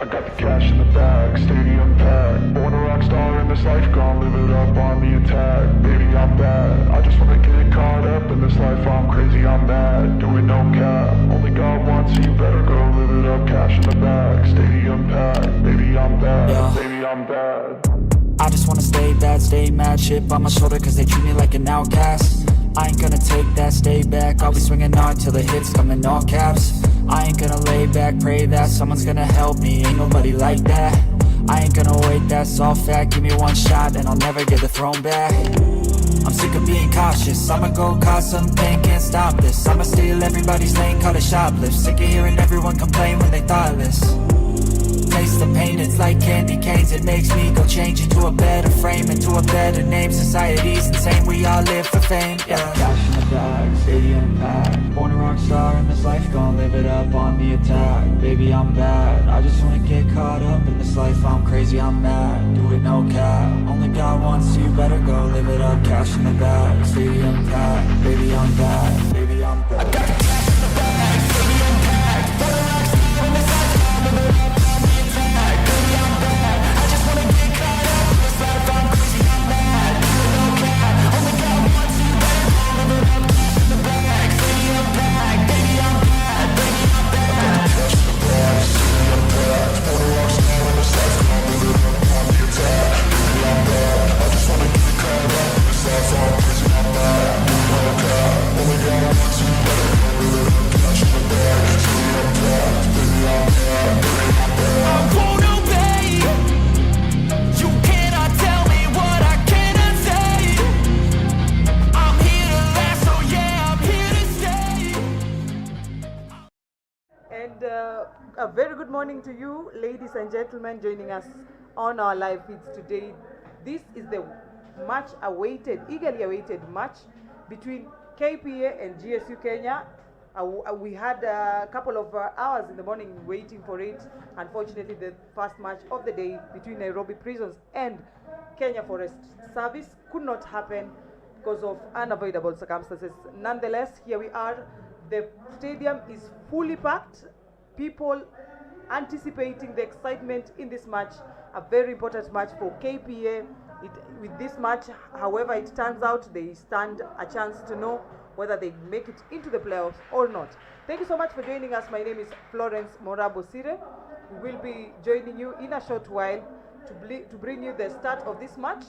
I got the cash in the bag, stadium packed. Born a rock star in this life, gon' live it up on the attack. Baby, I'm bad, I just wanna get caught up in this life. I'm crazy, I'm mad, doing no cap. Only God wants, so you better go live it up. Cash in the bag, stadium packed. Baby, I'm bad, Yeah. baby, I'm bad. I just wanna stay bad, stay mad. Chip on my shoulder cause they treat me like an outcast. I ain't gonna take that, stay back. I'll be swinging hard till the hits come in all caps. I ain't gonna lay back, pray that someone's gonna help me. Ain't nobody like that. I ain't gonna wait, that's all fact. Give me one shot and I'll never get the throne back. I'm sick of being cautious. I'ma go cause something, can't stop this. I'ma steal everybody's lane, call it shoplift. Sick of hearing everyone complain when they thoughtless. Taste the pain, it's like candy canes. It makes me go change into a better frame, into a better name. Society's insane, we all live for fame, yeah. Cash in the bag, stadium packed. Born a rock star in this life, gon' live it up on the attack. Baby, I'm bad, I just wanna get caught up in this life. I'm crazy, I'm mad, do it no cap. Only God wants, so you better go live it up. Cash in the bag, stadium packed. Baby, I'm bad, baby, I'm bad. I got the cash in the bag, stadium packed. Born a rock star in this life, gon' live it up. A very good morning to you, ladies and gentlemen, joining us on our live feeds today. This is the much awaited, eagerly awaited match between Kpa and GSU Kenya. We had a couple of hours in the morning waiting for it. Unfortunately, the first match of the day between Nairobi Prisons and Kenya Forest Service could not happen because of unavoidable circumstances. Nonetheless, here we are. The stadium is fully packed. People anticipating the excitement in this match, a very important match for Kpa. With this match, however it turns out, they stand a chance to know whether they make it into the playoffs or not. Thank you so much for joining us. My name is Florence Morabo Sire. We will be joining you in a short while to bring you the start of this match.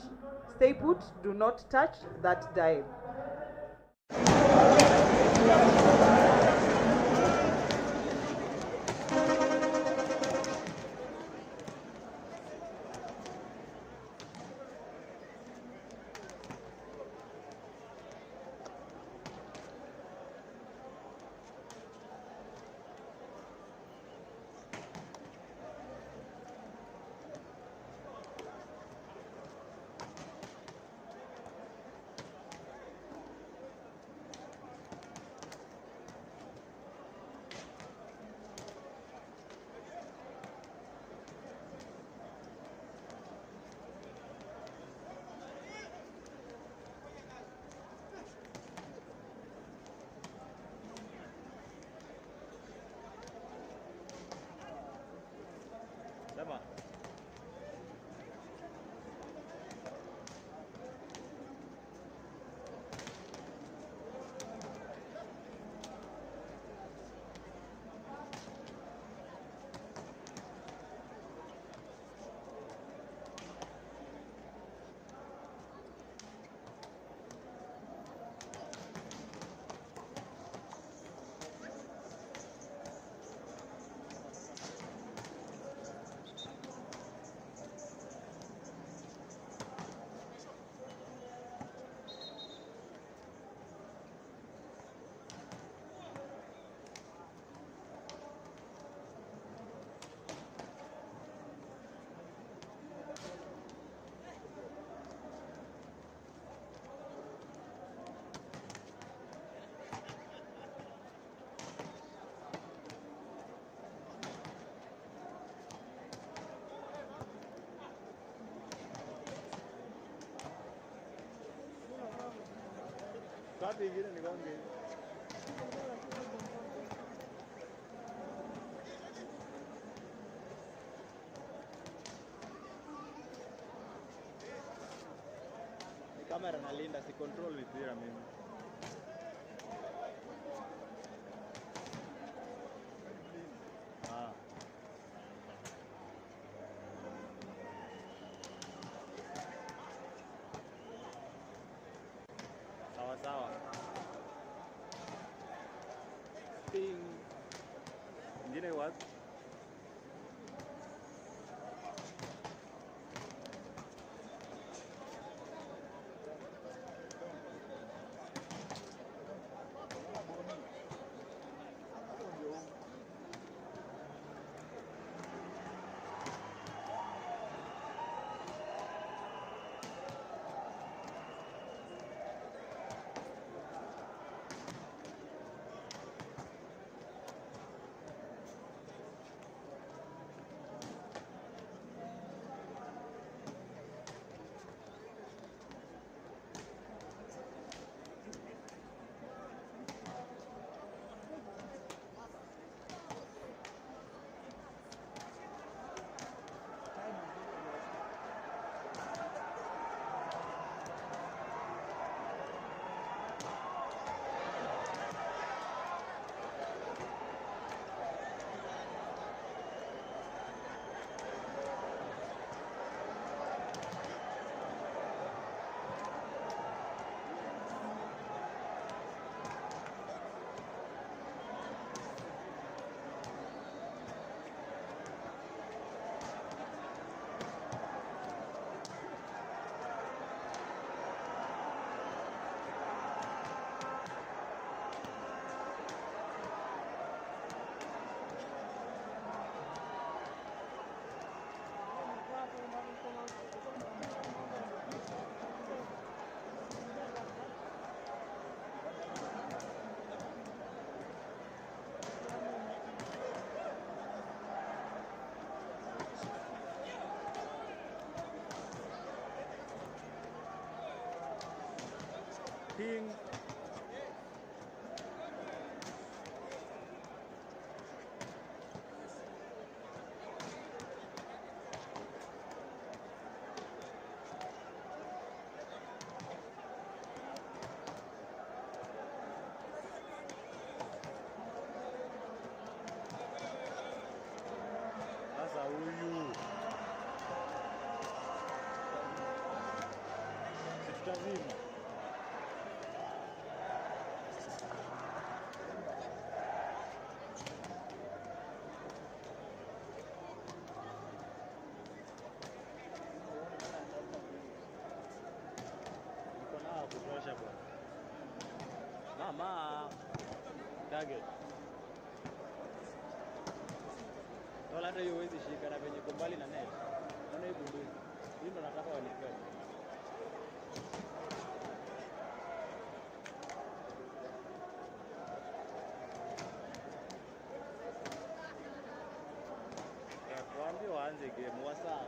Stay put, do not touch that dial. camera nalinda, si control mipira mimi. Sawa. Ping. Ingine what? Ping. Sasa huyu tutazima. Kutosha bwana. Mama target. Wala hata hiyo huwezi shika na venye kombali na net. Naona hii bunduki. Hii ndo nataka wanipe. Waambie waanze game wasawa.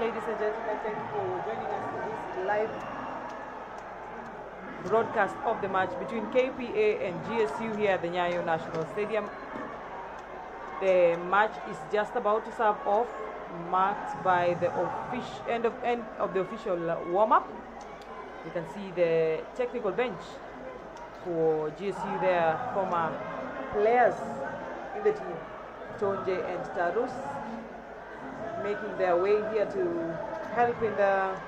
ladies and gentlemen, thank you for joining us in this live broadcast of the match between KPA and GSU here at the NYAYO National Stadium. The match is just about to serve off, marked by the end of the official warm-up. You can see the technical bench for GSU there, former players in the team, Tonje and Tarus, making their way here to help in the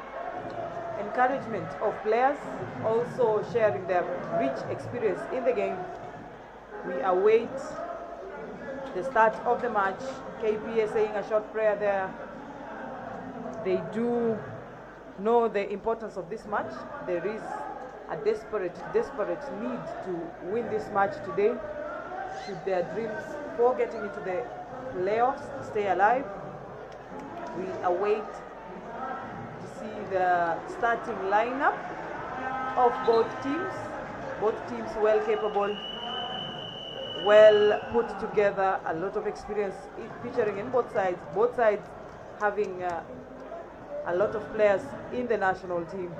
encouragement of players, also sharing their rich experience in the game. We await the start of the match. KPA saying a short prayer there. They do know the importance of this match. There is a desperate need to win this match today should their dreams for getting into the playoffs stay alive. We await to see the starting lineup of both teams. Both teams well capable, well put together, a lot of experience featuring in both sides. Both sides having a lot of players in the national team.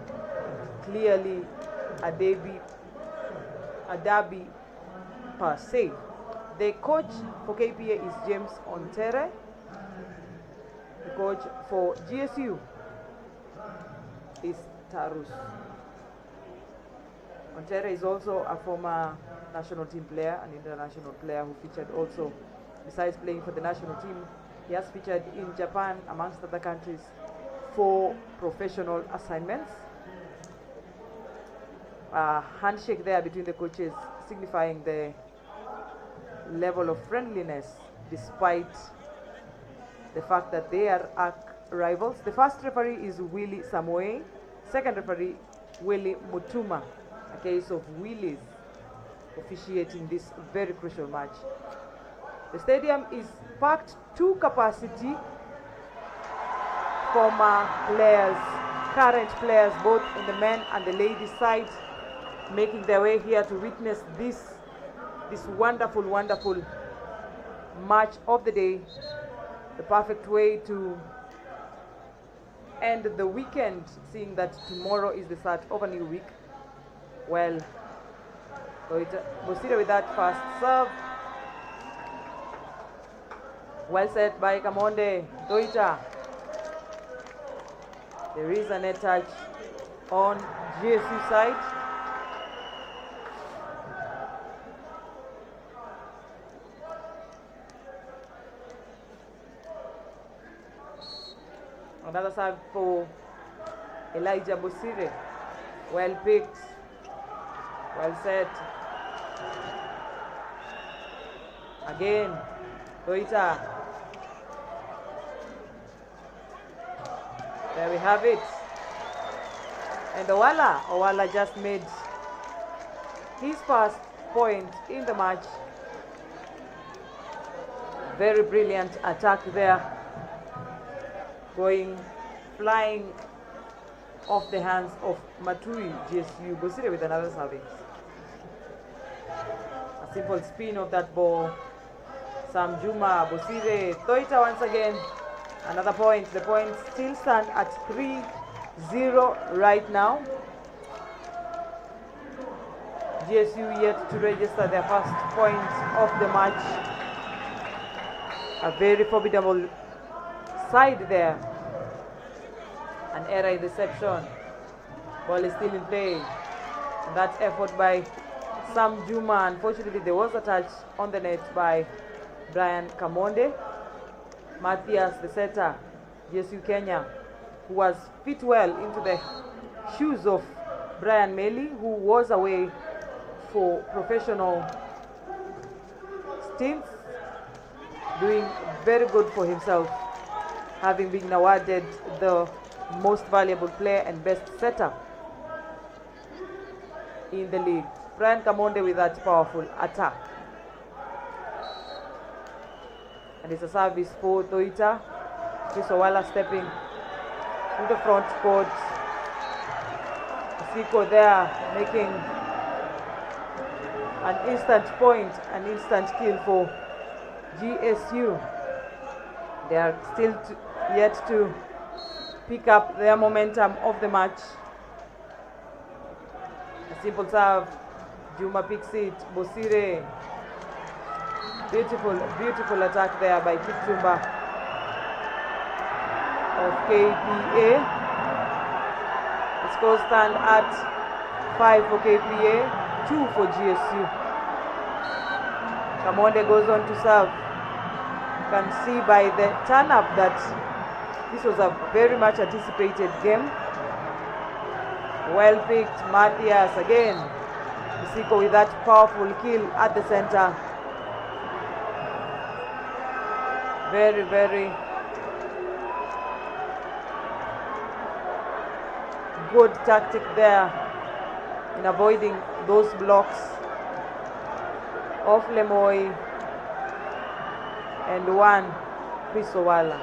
Clearly a derby per se. The coach for KPA is James Ontere. The coach for GSU is Tarus. Ontere is also a former national team player, an international player who featured also, besides playing for the national team, he has featured in Japan amongst other countries for professional assignments. A handshake there between the coaches signifying the level of friendliness despite the fact that they are arch rivals. The first referee is Willie Samoe, second referee Willie Mutuma, a case of Willie's officiating this very crucial match. The stadium is packed to capacity. Former players, current players, both in the men and the ladies side, making their way here to witness this wonderful match of the day. The perfect way to end the weekend, seeing that tomorrow is the start of a new week. Well, Bosira with that fast serve. Well set by Kamonde. Doita. There is a net touch on GSU side. Another serve for Elijah Bosire. Well picked. Well set. Again, Doita. There we have it. And Owala just made his first point in the match. Very brilliant attack there. Flying off the hands of Matui GSU. Bosire with another service. A simple spin of that ball. Sam Juma, Bosire, Toita once again. Another point. The points still stand at 3-0 right now. GSU yet to register their first point of the match. A very formidable side there. An error in reception. Ball is still in play. And that effort by Sam Juma. Unfortunately, there was a touch on the net by Brian Kamonde. Matthias, the setter, GSU Kenya, who was fit well into the shoes of Brian Meli, who was away for professional stints, doing very good for himself, having been awarded the most valuable player and best setter in the league. Brian Kamonde with that powerful attack. And it's a service for Toita. Chris Owala stepping to the front court. Siko there making an instant point, an instant kill for GSU. They are still yet to pick up their momentum of the match. A simple serve. Juma picks it. Bosire. Beautiful attack there by Kipchumba of KPA. The score stand at 5 for KPA, 2 for GSU. Kamonde goes on to serve. You can see by the turn up that this was a very much anticipated game. Well picked, Matthias again. Misiko with that powerful kill at the center. Very good tactic there in avoiding those blocks of Lemoy and one Krisowala.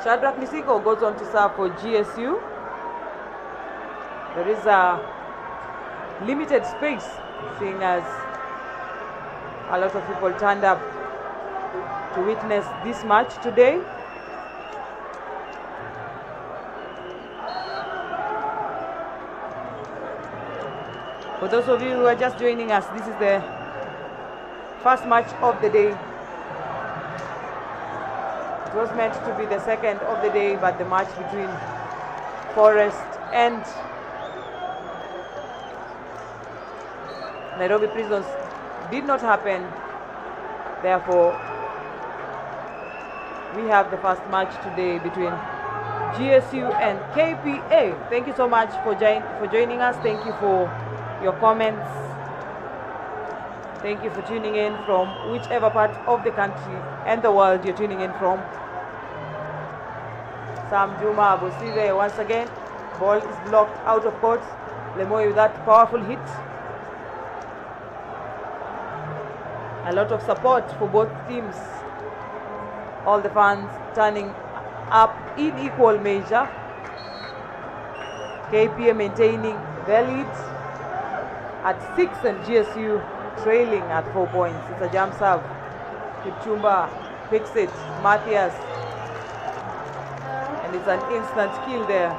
Shadrach Misiko goes on to serve for GSU. There is a limited space, seeing as a lot of people turned up to witness this match today. For those of you who are just joining us, this is the first match of the day. It was meant to be the second of the day, but the match between Forest and Nairobi Prisons did not happen. Therefore, we have the first match today between GSU and KPA. Thank you so much for joining us. Thank you for your comments. Thank you for tuning in from whichever part of the country and the world you're tuning in from. Sam Juma Bosire once again. Ball is blocked out of court. Lemoy with that powerful hit. A lot of support for both teams. All the fans turning up in equal measure. KPA maintaining their lead at 6 and GSU trailing at 4 points. It's a jump serve. Kipchumba picks it. Matthias. And it's an instant kill there.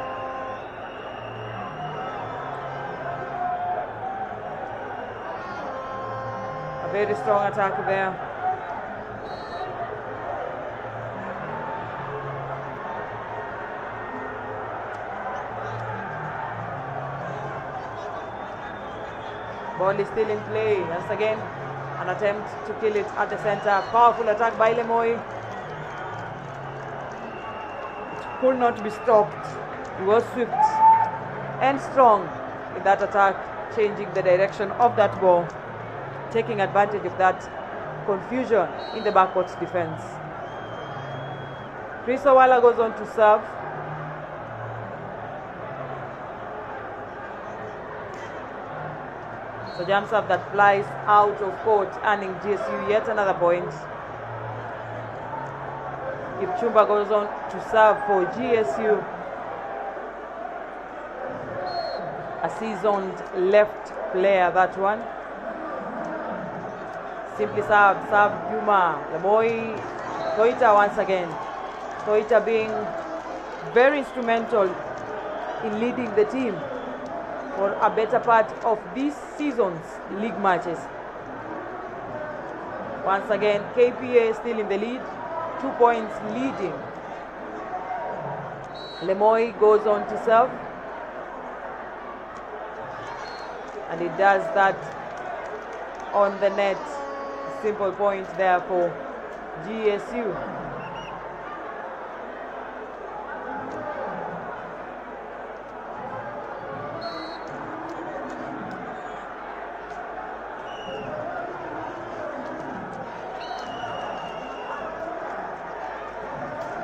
A very strong attack there. Ball is still in play. Once again, an attempt to kill it at the center. Powerful attack by Lemoy. It could not be stopped. He was swift and strong in that attack, changing the direction of that ball, taking advantage of that confusion in the backcourt defense. Krisowala goes on to serve. So jump serve that flies out of court, earning GSU yet another point. Kipchumba goes on to serve for GSU. A seasoned left player, that one. Simply serve Juma. The boy Toita once again. Toita being very instrumental in leading the team for a better part of this season's league matches. Once again, KPA still in the lead, 2 points leading. Lemoy goes on to serve, and he does that on the net. Simple point there for GSU.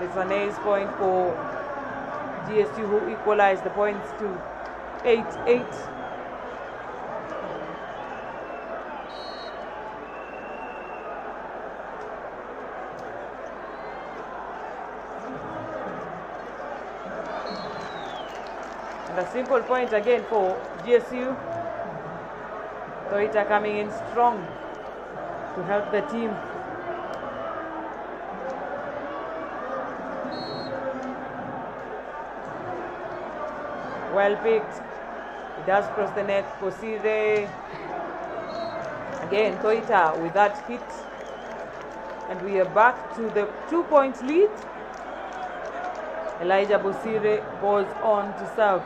It's an ace point for GSU, who equalized the points to 8-8. And a simple point again for GSU. Toita coming in strong to help the team. Well picked. It does cross the net. Kosire. Again, Toita with that hit. And we are back to the 2-point lead. Elijah Bosire goes on to serve.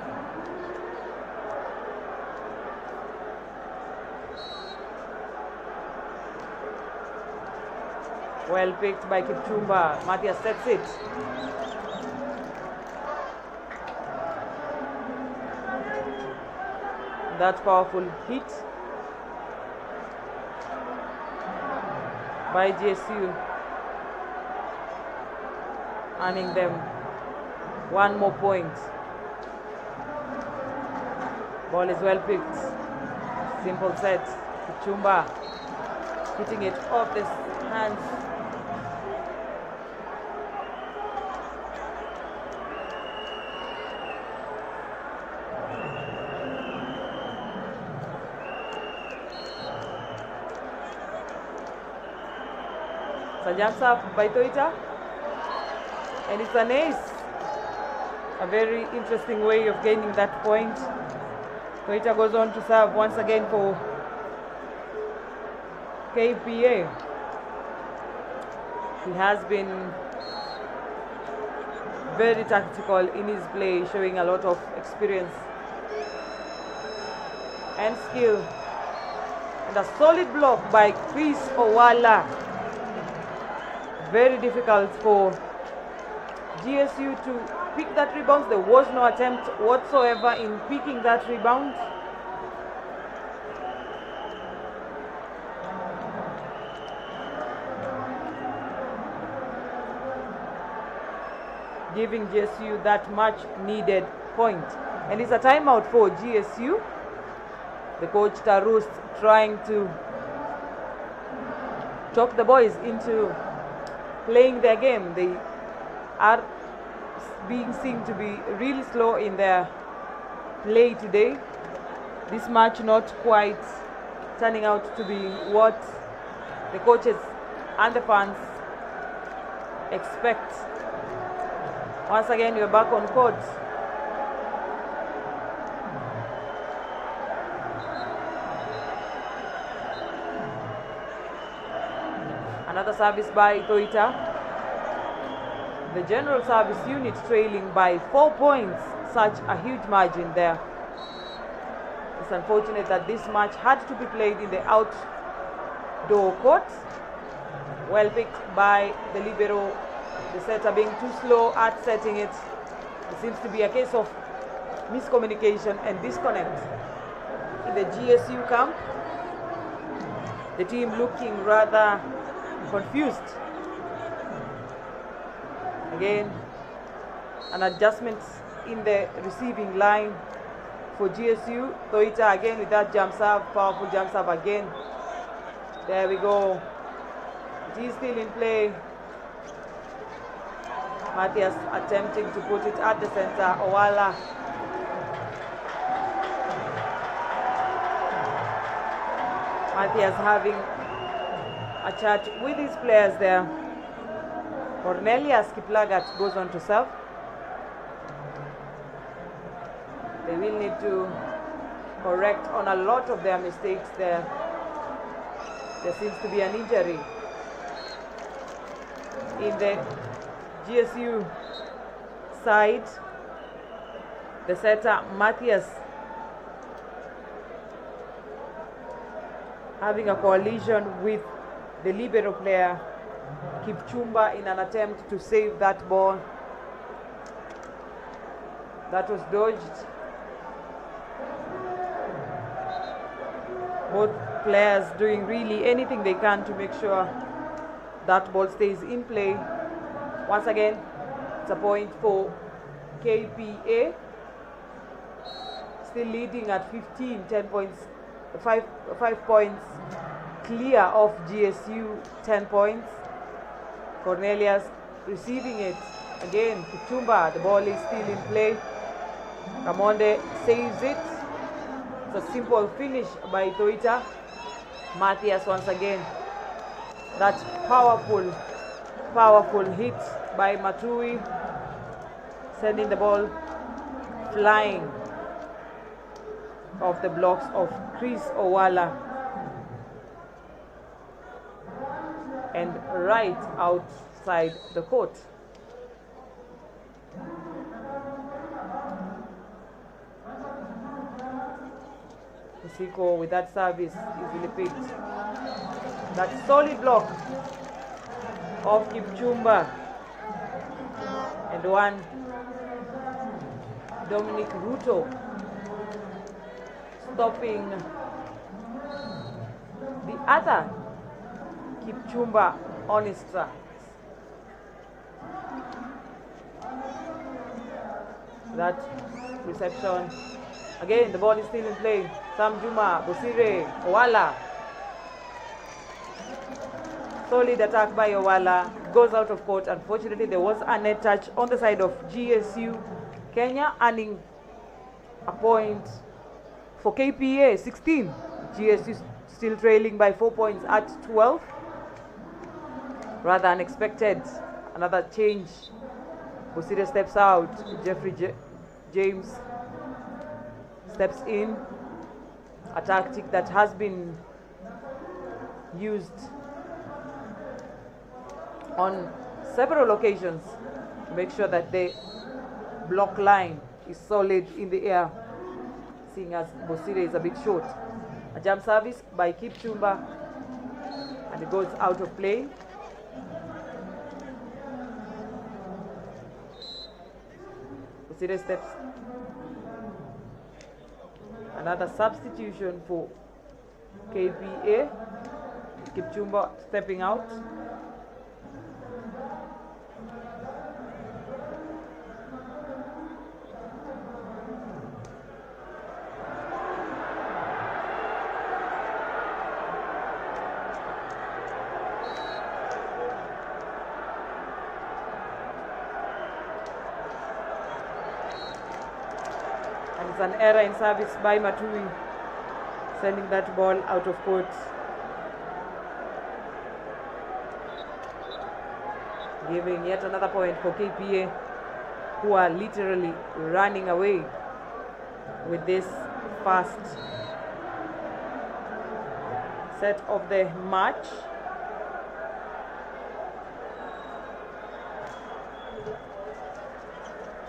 Well picked by Kipchumba. Matthias sets it. That powerful hit by GSU, earning them one more point. Ball is well picked. Simple set. Kipchumba hitting it off the hands. Jumps up by Toita, and it's an ace. A very interesting way of gaining that point. Toita goes on to serve once again for Kpa. He has been very tactical in his play, showing a lot of experience and skill. And a solid block by Chris Owala. Very difficult for GSU to pick that rebound. There was no attempt whatsoever in picking that rebound. Giving GSU that much needed point. And it's a timeout for GSU. The coach Tarus trying to talk the boys into playing their game. They are being seen to be really slow in their play today. This match not quite turning out to be what the coaches and the fans expect. Once again, we're back on court. Another service by Toita. The general service unit trailing by 4 points. Such a huge margin there. It's unfortunate that this match had to be played in the outdoor court. Well picked by the libero. The setter being too slow at setting it. It seems to be a case of miscommunication and disconnect in the GSU camp. The team looking rather confused. Again, an adjustment in the receiving line for GSU. Toita again with that jump serve, powerful jump serve again. There we go. It is still in play. Matthias attempting to put it at the center. Owala. Matthias having a chat with his players there. Cornelius Kiplagat goes on to serve. They will need to correct on a lot of their mistakes there. There seems to be an injury in the GSU side. The setter Matthias having a collision with the libero player Kipchumba in an attempt to save that ball. That was dodged. Both players doing really anything they can to make sure that ball stays in play. Once again, it's a point for Kpa. Still leading at 15, 10 points, 5 points clear of GSU, 10 points. Cornelius receiving it again. Kipchumba, the ball is still in play. Kamonde saves it. It's a simple finish by Toita. Matthias once again. That powerful hit by Matui, sending the ball flying. of the blocks of Chris Owala and right outside the court. Siko with that service easily picked. That solid block of Kipchumba and one Dominic Ruto stopping the other Kipchumba on his tracks. That reception. Again, the ball is still in play. Sam Juma, Bosire, Owala. Solid attack by Owala. Goes out of court. Unfortunately, there was a net touch on the side of GSU. Kenya earning a point for KPA, 16. GSU still trailing by 4 points at 12. Rather unexpected. Another change. Bosire steps out. Jeffrey James steps in, a tactic that has been used on several occasions to make sure that the block line is solid in the air, seeing as Bosire is a bit short. A jump service by Kipchumba, and it goes out of play. Bosire steps. Another substitution for KPA. Kipchumba stepping out. And it's an error in service by Matui, sending that ball out of court. Giving yet another point for KPA, who are literally running away with this first set of the match.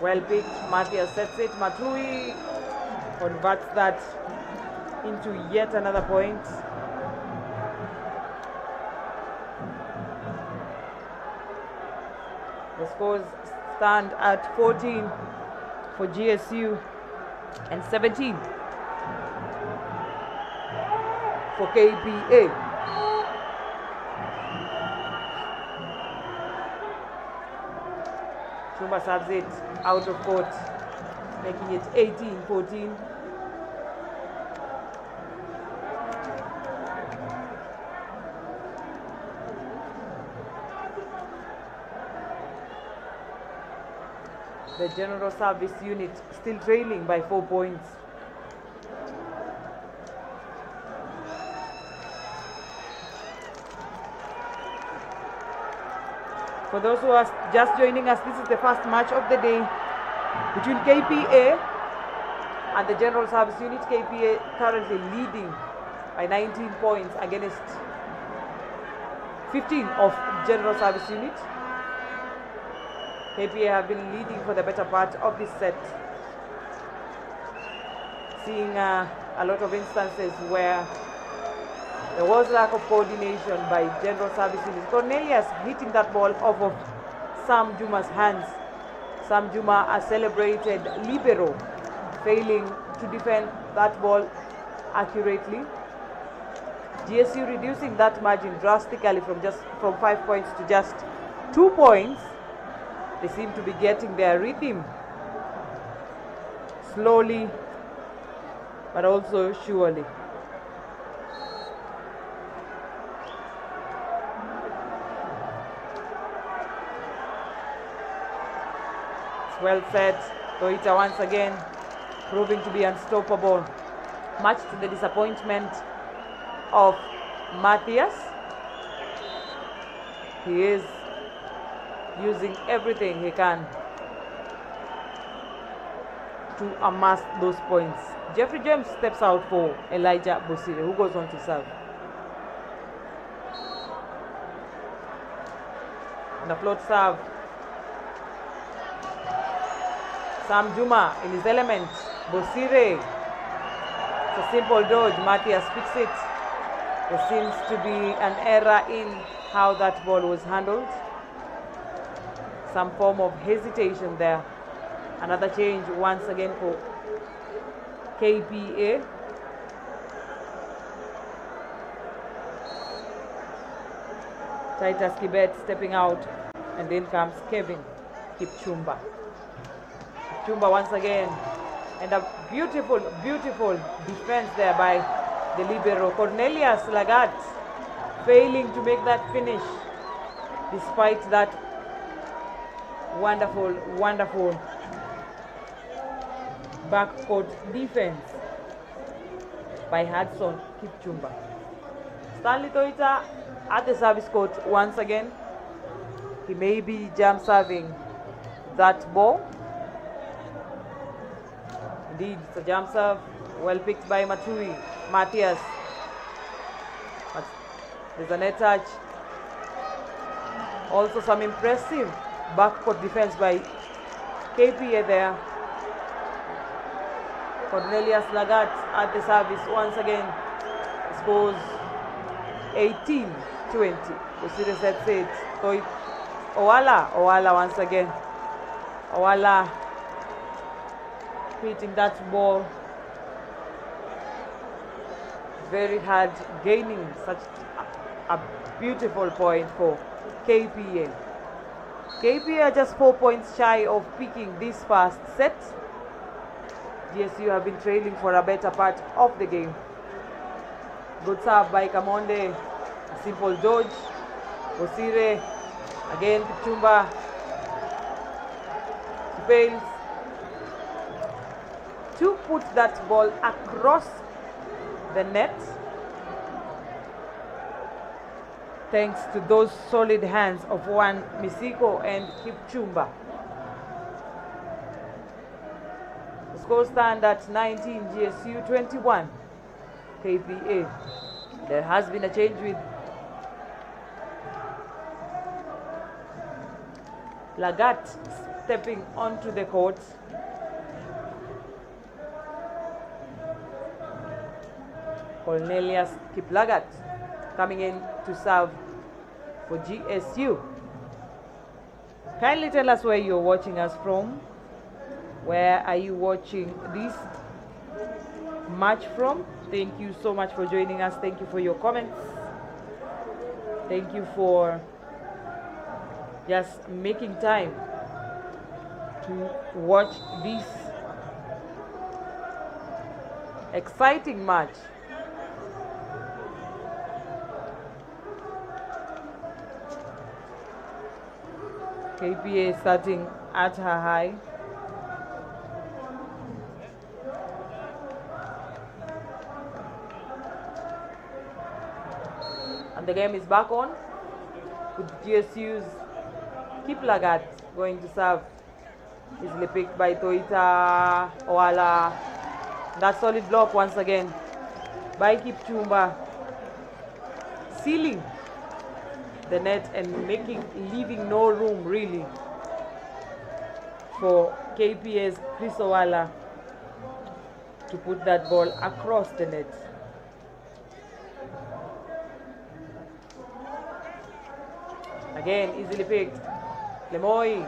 Well picked, Matthias sets it, Matui converts that into yet another point. The scores stand at 14 for GSU and 17 for KPA. Chumba serves it out of court, making it 18-14. The general service unit still trailing by 4 points. For those who are just joining us, this is the first match of the day between KPA and the general service unit. KPA currently leading by 19 points against 15 of general service unit. KPA have been leading for the better part of this set, seeing a lot of instances where there was lack of coordination by general service unit. Cornelius hitting that ball off of Sam Juma's hands. Sam Juma, a celebrated libero, failing to defend that ball accurately. GSU reducing that margin drastically from 5 points to just 2 points. They seem to be getting their rhythm slowly, but also surely. It's well set. Toita once again proving to be unstoppable, much to the disappointment of Matthias. He is using everything he can to amass those points. Jeffrey James steps out for Elijah Bosire, who goes on to serve. And a float serve. Sam Juma in his element. Bosire. It's a simple dodge. Matthias picks it. There seems to be an error in how that ball was handled. Some form of hesitation there. Another change once again for KPA. Titus Kibet stepping out, and then comes Kevin Kipchumba. Kipchumba once again, and a beautiful defense there by the libero Cornelius Lagat, failing to make that finish despite that wonderful backcourt defense by Hudson Kipchumba. Stanley Toita at the service court once again. He may be jump serving that ball. Indeed, it's a jump serve, well picked by Matthias. But there's a net touch. Also some impressive backcourt defense by KPA there. Cornelius Lagat at the service once again. Scores 18-20. Bosire sets it. Owala once again. Owala hitting that ball very hard, gaining such a beautiful point for KPA. KPA are just 4 points shy of picking this first set. GSU have been trailing for a better part of the game. Good serve by Kamonde. A simple dodge. Bosire. Again, Kipchumba. He fails to put that ball across the net. Thanks to those solid hands of Juan Misiko and Kipchumba. The score stand at 19 GSU 21 KPA. There has been a change with Lagat stepping onto the court. Cornelius Kiplagat coming in to serve for GSU. Kindly tell us where you're watching us from. Where are you watching this match from? Thank you so much for joining us. Thank you for your comments. Thank you for just making time to watch this exciting match. KPA starting at her high. And the game is back on with GSU's Kiplagat going to serve. Easily picked by Toita Owala. That solid block once again by Kipchumba, sealing the net and leaving no room really for KPA's Chris Owala to put that ball across the net. Again, easily picked. Lemoy.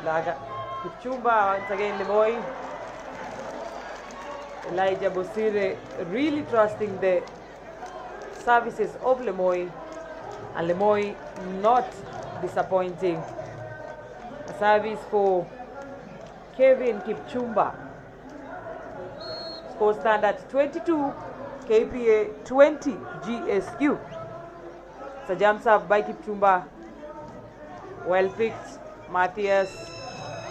Kipchumba once again, Lemoy. Elijah Bosire really trusting the services of Lemoy, and Lemoy not disappointing. A service for Kevin Kipchumba. Score stand at 22, KPA 20, GSU. It's a jump serve by Kipchumba. Well picked. Matthias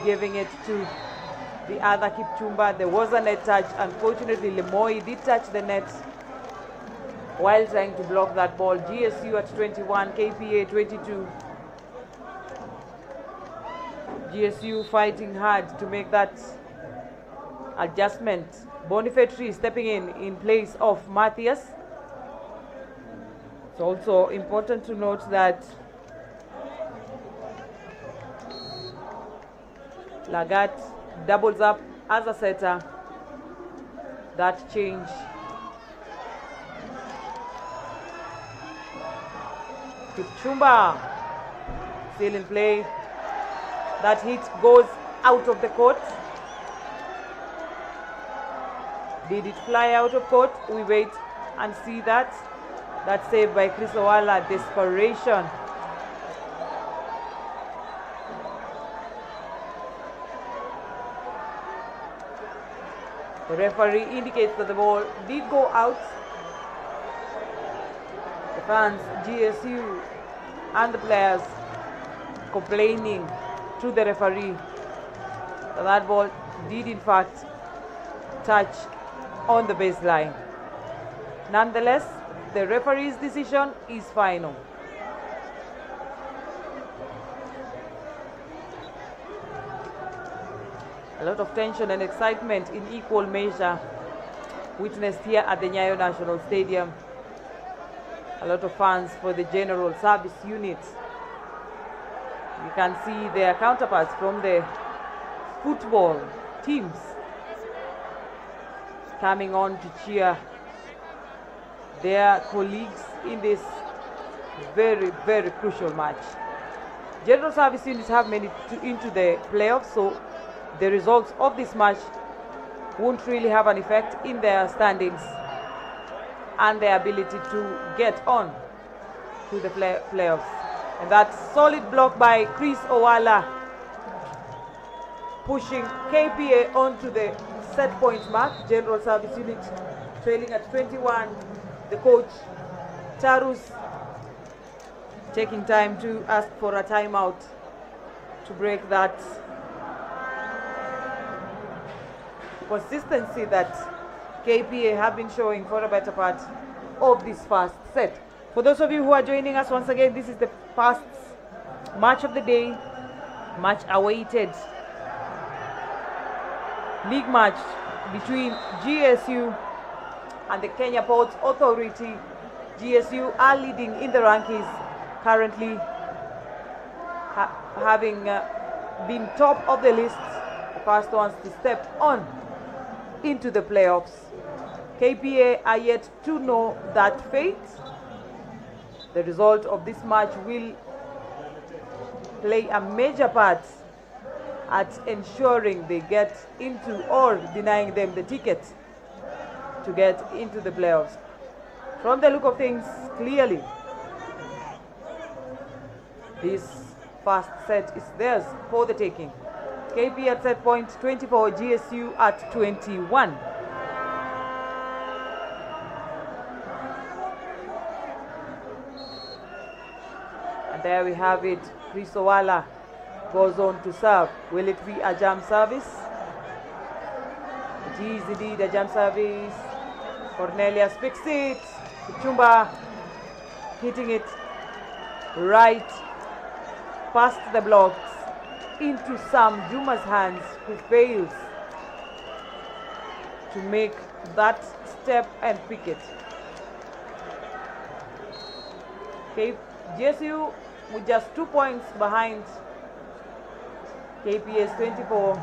giving it to the other Kipchumba. There was a net touch. Unfortunately, Lemoy did touch the net while trying to block that ball. GSU at 21, KPA 22. GSU fighting hard to make that adjustment. Bonifatry stepping in place of Matthias. It's also important to note that Lagat doubles up as a setter. That change. Kipchumba still in play. That hit goes out of the court. Did it fly out of court? We wait and see that. That save by Chris Owala, desperation. The referee indicates that the ball did go out. The fans, GSU and the players complaining to the referee that that ball did in fact touch on the baseline. Nonetheless, the referee's decision is final. A lot of tension and excitement in equal measure witnessed here at the NYAYO National Stadium. A lot of fans for the General Service Unit. You can see their counterparts from the football teams coming on to cheer their colleagues in this very, very crucial match. General Service Units have made it into the playoffs, so the results of this match won't really have an effect in their standings and their ability to get on to the playoffs. And that solid block by Chris Owala, pushing KPA onto the set point mark. General Service Unit trailing at 21. The coach, Tarus, taking time to ask for a timeout to break that consistency that KPA have been showing for a better part of this first set. For those of you who are joining us once again, this is the first match of the day, much awaited league match between GSU and the Kenya Ports Authority. GSU are leading in the rankings currently, having been top of the list, the first ones to step on into the playoffs. KPA are yet to know that fate. The result of this match will play a major part at ensuring they get into or denying them the ticket to get into the playoffs. From the look of things, clearly this first set is theirs for the taking. KP at set point 24, GSU at 21. And there we have it. Chris Owala goes on to serve. Will it be a jam service? It is indeed a jam service. Cornelius picks it. Chumba hitting it right past the blocks into Sam Juma's hands, who fails to make that step and pick it. Okay, GSU with just 2 points behind KPA's 24.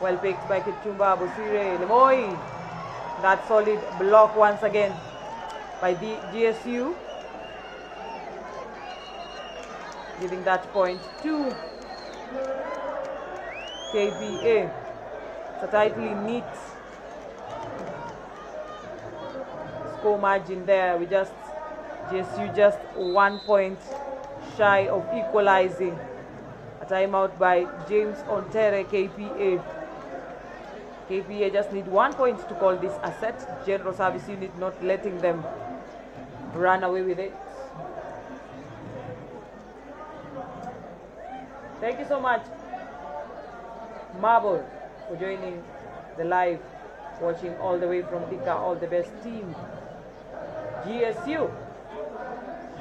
Well picked by Kipchumba, Bosire, Lemoy. That solid block once again by the GSU, giving that point to KPA. It's a tightly neat score margin there. GSU just 1 point shy of equalizing. A timeout by James Ontere, KPA. KPA just need 1 point to call this a set. General Service Unit not letting them run away with it. Thank you so much, Marble, for joining the live, watching all the way from Thika. All the best, team GSU.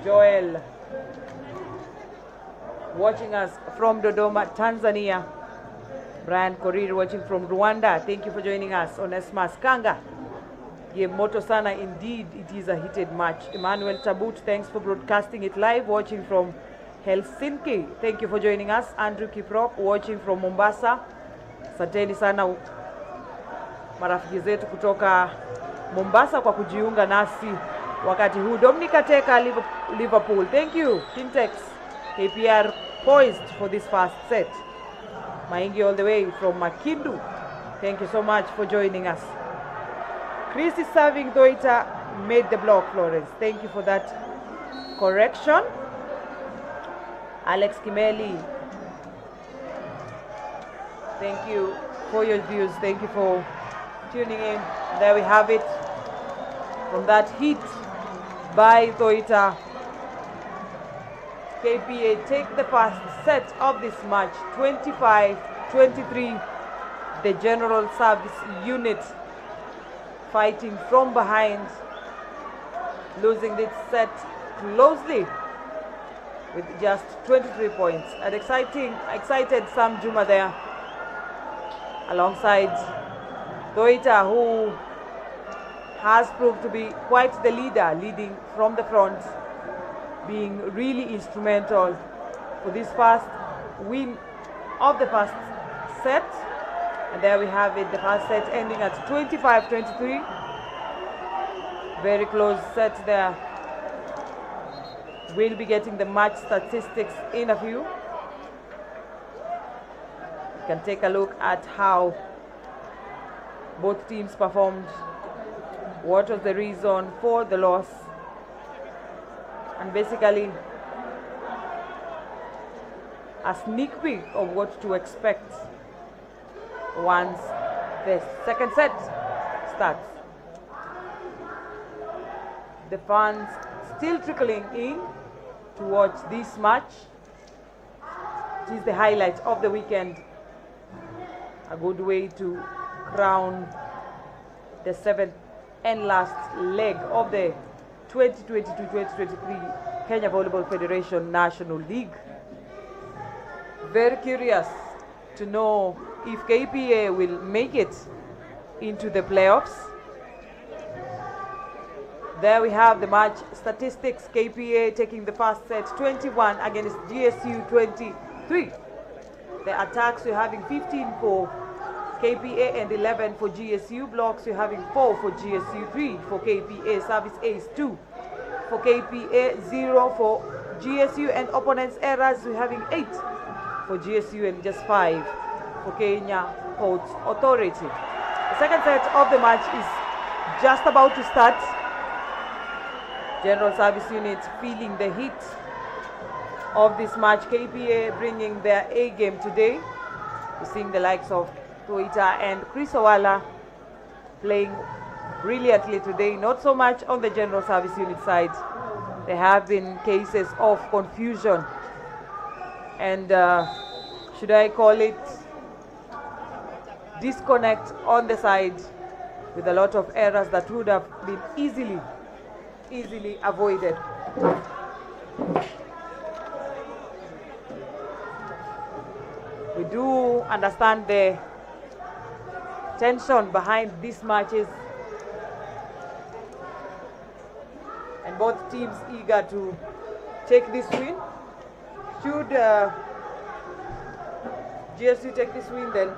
Joel, watching us from Dodoma, Tanzania. Brian Korir watching from Rwanda. Thank you for joining us. Onesmus Kanga. Moto sana indeed. It is a heated match. Emmanuel Tabut, thanks for broadcasting it live. Watching from Helsinki. Thank you for joining us. Andrew Kiprop watching from Mombasa. Asanteni sana marafiki zetu kutoka Mombasa kwa kujiunga nasi wakati huu. Dominic Ateka, Liverpool. Thank you. Kintex. KPR poised for this first set. Maingi all the way from Makindu. Thank you so much for joining us. Chris is serving. Doita made the block, Florence. Thank you for that correction. Alex Kimeli. Thank you for your views. Thank you for tuning in. There we have it. From that hit by Doita, KPA take the first set of this match, 25-23. The General Service Unit fighting from behind, losing this set closely with just 23 points. An excited Sam Juma there alongside Doita, who has proved to be quite the leader, leading from the front, being really instrumental for this first win of the first set. And there we have it, the first set ending at 25-23. Very close set there. We'll be getting the match statistics in a few. You can take a look at how both teams performed, what was the reason for the loss, and basically a sneak peek of what to expect once the second set starts. The fans still trickling in to watch this match. It is the highlight of the weekend. A good way to crown the seventh and last leg of the 2022-2023 Kenya Volleyball Federation National League. Very curious to know if KPA will make it into the playoffs. There we have the match statistics. KPA taking the first set, 21 against GSU 23. The attacks, we're having 15 for KPA and 11 for GSU. Blocks, we're having 4 for GSU, 3 for KPA. Service ace, 2 for KPA, 0 for GSU. And opponents' errors, we're having 8 for GSU and just 5 for Kenya Ports Authority. The second set of the match is just about to start. General Service Unit feeling the heat of this match. KPA bringing their A game today. We're seeing the likes of Toita and Chris Owala playing brilliantly today. Not so much on the General Service Unit side. There have been cases of confusion and should I call it disconnect on the side, with a lot of errors that would have been easily avoided. We do understand the tension behind these matches, and both teams eager to take this win. Should GSU take this win, then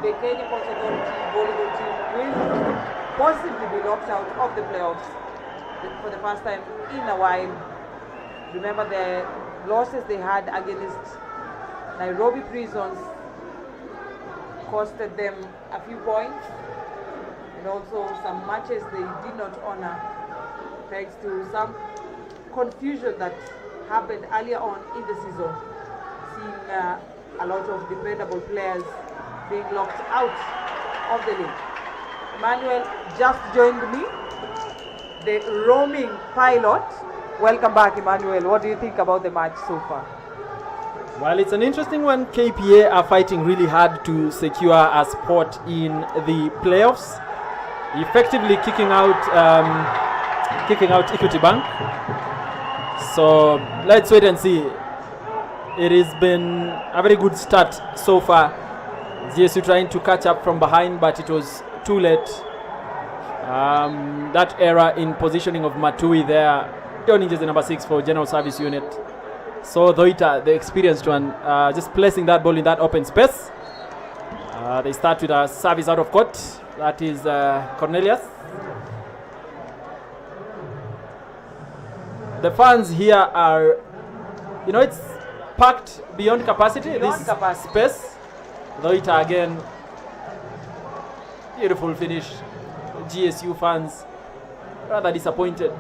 the Kenya Ports Authority volleyball team will possibly be knocked out of the playoffs for the first time in a while. Remember the losses they had against Nairobi Prisons costed them a few points, and also some matches they did not honor thanks to some confusion that happened earlier on in the season, seeing a lot of dependable players being locked out of the league. Emmanuel just joined me, the roaming pilot. Welcome back, Emmanuel. What do you think about the match so far? Well, it's an interesting one. KPA are fighting really hard to secure a spot in the playoffs, effectively kicking out Equity Bank. So let's wait and see it has been a very good start so far. GSU trying to catch up from behind, but it was too late. That error in positioning of Matui there, turning jersey number 6 for General Service Unit. So Doita, the experienced one, just placing that ball in that open space. They start with a service out of court. That is Cornelius. The fans here are, it's packed beyond capacity. Space. Doita again, beautiful finish. GSU fans rather disappointed.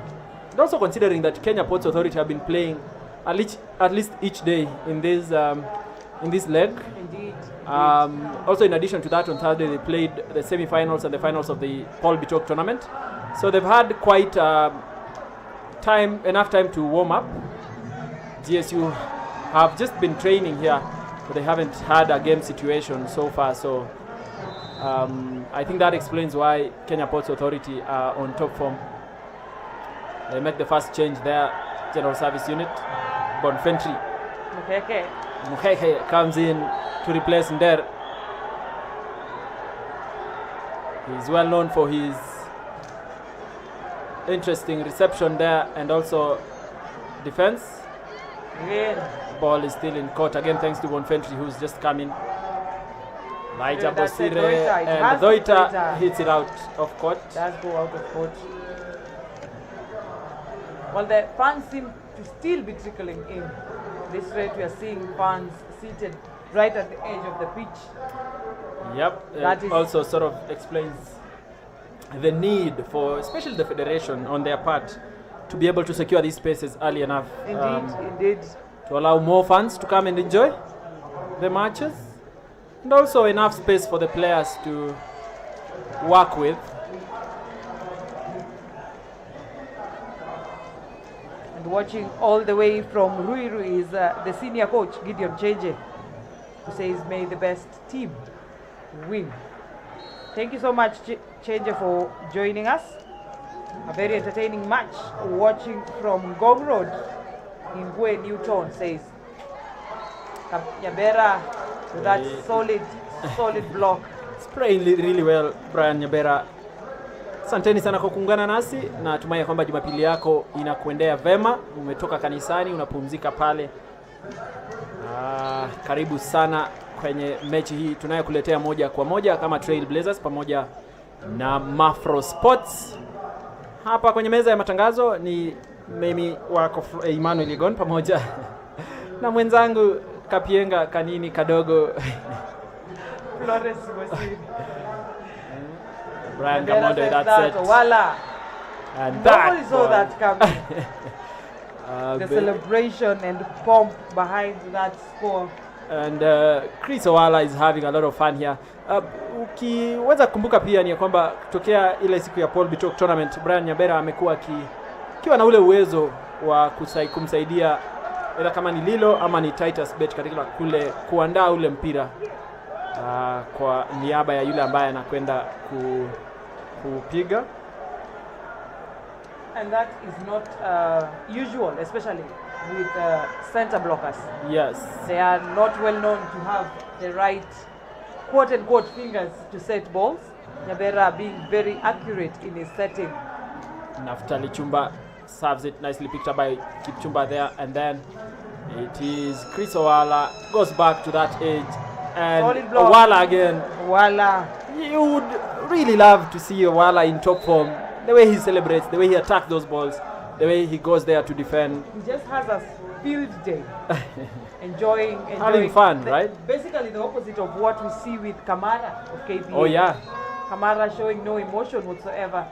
And also considering that Kenya Ports Authority have been playing at least each day in this leg. Indeed. Also, in addition to that, on Thursday they played the semi-finals and the finals of the Paul Bitok tournament. So they've had quite enough time to warm up. GSU have just been training here, but they haven't had a game situation so far. So I think that explains why Kenya Ports Authority are on top form. They make the first change there. General Service Unit, Bonfentry. Mukeke comes in to replace Nder. He's well known for his interesting reception there and also defense. Ball is still in court again, thanks to Bonfentry, who's just coming. Elijah Bosire and Doita hits it out of court. Does go out of court. Well, the fans seem to still be trickling in. This rate we are seeing fans seated right at the edge of the pitch. Yep, that also sort of explains the need for, especially the federation on their part, to be able to secure these spaces early enough. Indeed. To allow more fans to come and enjoy the matches. And also enough space for the players to work with. And watching all the way from Ruiru is the senior coach, Gideon Cheje, who says, may the best team win. Thank you so much, Cheje, for joining us. A very entertaining match watching from Gong Road in Gwe Newton, says Nyabera with that solid block. It's playing really well, Brian Nyabera. Asanteni sana kwa kuungana nasi na natumai kwamba Jumapili yako inakuendea vema. Umetoka kanisani, unapumzika pale. Karibu sana kwenye mechi hii tunayokuletea moja kwa moja kama Trail Blazers pamoja na Mafro Sports. Hapa kwenye meza ya matangazo ni mimi wako Emmanuel Igon pamoja na mwenzangu Kapienga Kanini Kadogo. Flores Wasiri. Brian Gamondo, that's it. Voila. And nobody saw that coming. The celebration and pomp behind that score. And Chris Owala is having a lot of fun here. Ukiweza kukumbuka pia ni kwamba kutokea ile siku ya Paul Bitok tournament, Brian Nyabera amekuwa akiwa na ule uwezo wa kumsaidia ila kama ni Lilo ama ni Titus Bet katika kule kuandaa ule mpira kwa niaba ya yule ambaye anakwenda kupiga. And that is not usual, especially with center blockers. Yes. They are not well known to have the right quote-unquote fingers to set balls. Nyabera being very accurate in his setting. Naftali Chumba serves it nicely, picked up by Kipchumba there, and then it is Chris Owala, goes back to that edge, and Owala again. Owala. You would really love to see Owala in top form. The way he celebrates, the way he attacks those balls, the way he goes there to defend. He just has a field day. enjoying having fun, right? Basically the opposite of what we see with Kamara of KPA. Oh yeah. Kamara showing no emotion whatsoever,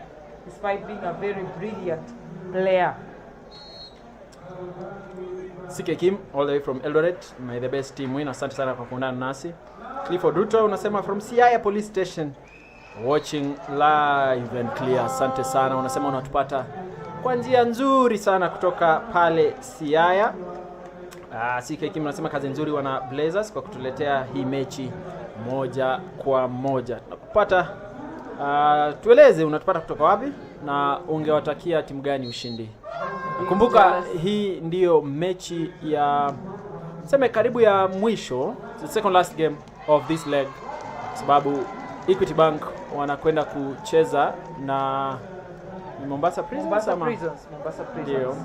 despite being a very brilliant player. CK Kim all the way from Eldoret, may the best team win. Asante sana kwa kuungana nasi. Clifford Ruto unasema from Siaya Police Station, watching live and clear. Asante sana, unasema unatupata kwa njia nzuri sana kutoka pale Siaya. CK Kim unasema kazi nzuri wana Blazers kwa kutuletea hii mechi moja kwa moja. Nakupata, tueleze unatupata kutoka wapi na ungewatakia timu gani ushindi. Kumbuka hii ndiyo mechi ya sema karibu ya mwisho, the second last game of this leg, sababu Equity Bank wanakwenda kucheza na Mombasa Prisons. Mombasa Prisons. Ndio.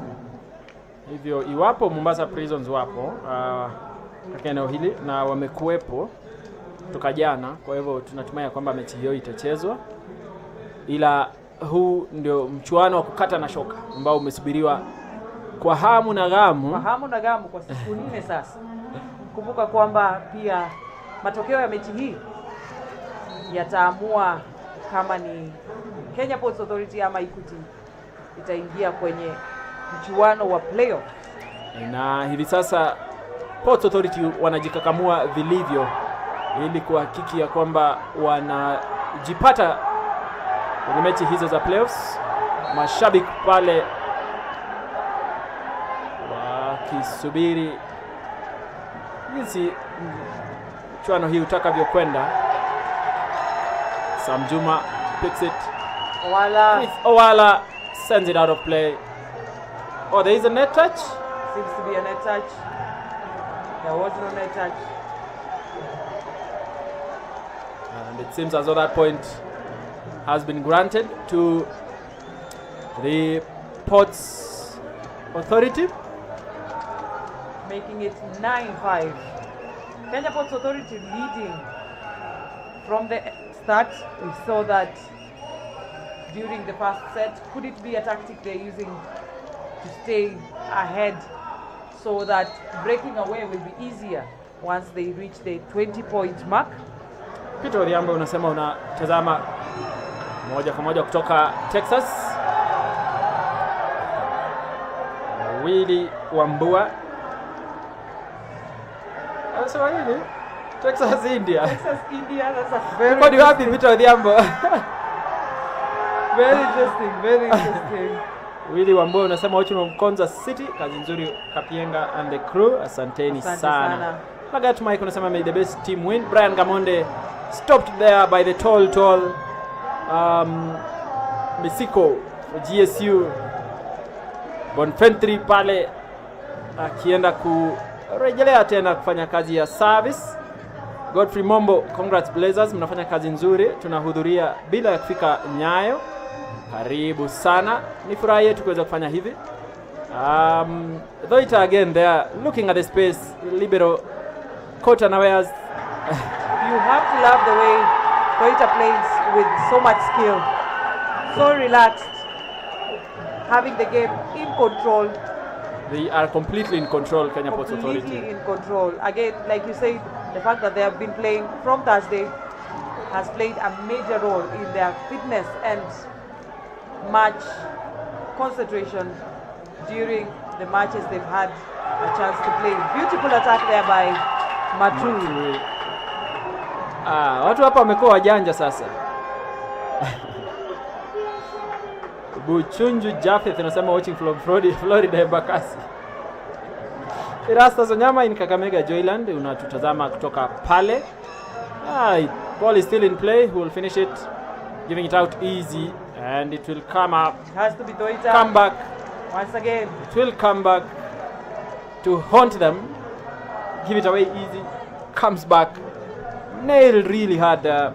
Hivyo iwapo Mombasa Prisons wapo katika eneo hili na wamekuwepo kutoka jana, kwa hivyo tunatumai kwamba mechi hiyo itachezwa, ila huu ndio mchuano wa kukata na shoka ambao umesubiriwa kwa hamu na gamu. Kwa siku 4 sasa. Kumbuka kwamba pia matokeo ya mechi hii yataamua kama ni Kenya Ports Authority ama Equity itaingia kwenye mchuano wa playoff. Na hivi sasa Ports Authority wanajikakamua vilivyo ili kuhakiki ya kwamba wanajipata kwenye mechi hizo za playoffs. Mashabiki pale wakisubiri jinsi mchuano hii utakavyokwenda. Sam Juma picks it. Owala sends it out of play. Oh, there is a net touch? Seems to be a net touch. There was no net touch. And it seems as though that point has been granted to the Ports Authority, making it 9-5. Kenya Ports Authority leading from the start. We saw that during the first set. Could it be a tactic they're using to stay ahead so that breaking away will be easier once they reach the 20-point mark? Peter Odhiambo unasema unatazama moja kwa moja kutoka Texas. Willy Wambua anasema nini? Texas India. Texas India, that's a very What do you have, Peter Odhiambo? Very interesting. Willy Wambua unasema watching from Kansas City. Kazi nzuri Kapienga and the crew. Asanteni sana. Lagat Mike unasema may the best team win. Brian Gamonde stopped there by the tall Misiko GSU. Bonfentry pale akienda kurejelea tena kufanya kazi ya service. Godfrey Mombo, congrats Blazers, mnafanya kazi nzuri. Tunahudhuria bila ya kufika Nyayo. Karibu sana. Ni furaha yetu kuweza kufanya hivi. Thoita again there looking at the space. Libero Kota Naweas. You have to love the way Thoita plays with so much skill. So relaxed. Having the game in control. They are completely in control, Kenya Ports Authority. Completely in control. Again, like you said, the fact that they have been playing from Thursday has played a major role in their fitness and match concentration during the matches they've had a chance to play. Beautiful attack there by Matui. Watu hapa wamekuwa wajanja sasa. Buchunju Jafeth anasema watching from Florida Embakasi. Erastus Onyama in Kakamega Joyland unatutazama kutoka pale. Ball is still in play. Who will finish it? Giving it out easy and it will come up. It has to be Thoita. Come back. Once again. It will come back to haunt them. Give it away easy. Comes back. Nailed really hard.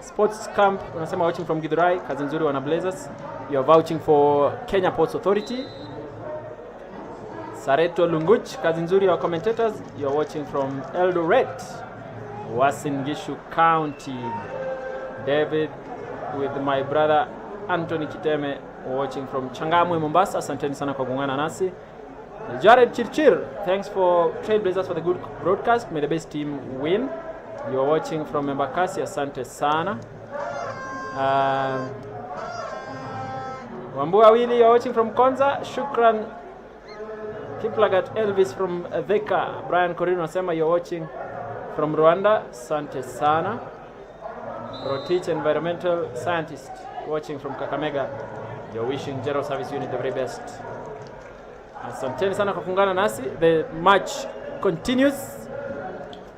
Sports Camp unasema watching from Githurai. Kazi nzuri wana Blazers. You're vouching for Kenya Ports Authority. Sareto Lunguch, kazi nzuri wa commentators. You're watching from Eldoret, Uasin Gishu County. David with my brother Anthony Kiteme watching from Changamwe, Mombasa. Asanteni sana kwa kuungana nasi. Jared Chirchir, thanks for Trailblazers for the good broadcast. May the best team win. You're watching from Embakasi. Asante sana. Wambua Willy, you're watching from Konza. Shukran Kiplagat Elvis from Theka. Brian Corino nasema you're watching from Rwanda. Asante sana. Rotich Environmental Scientist watching from Kakamega. You're wishing General Service Unit the very best. Asanteni sana kwa kuungana nasi. The match continues.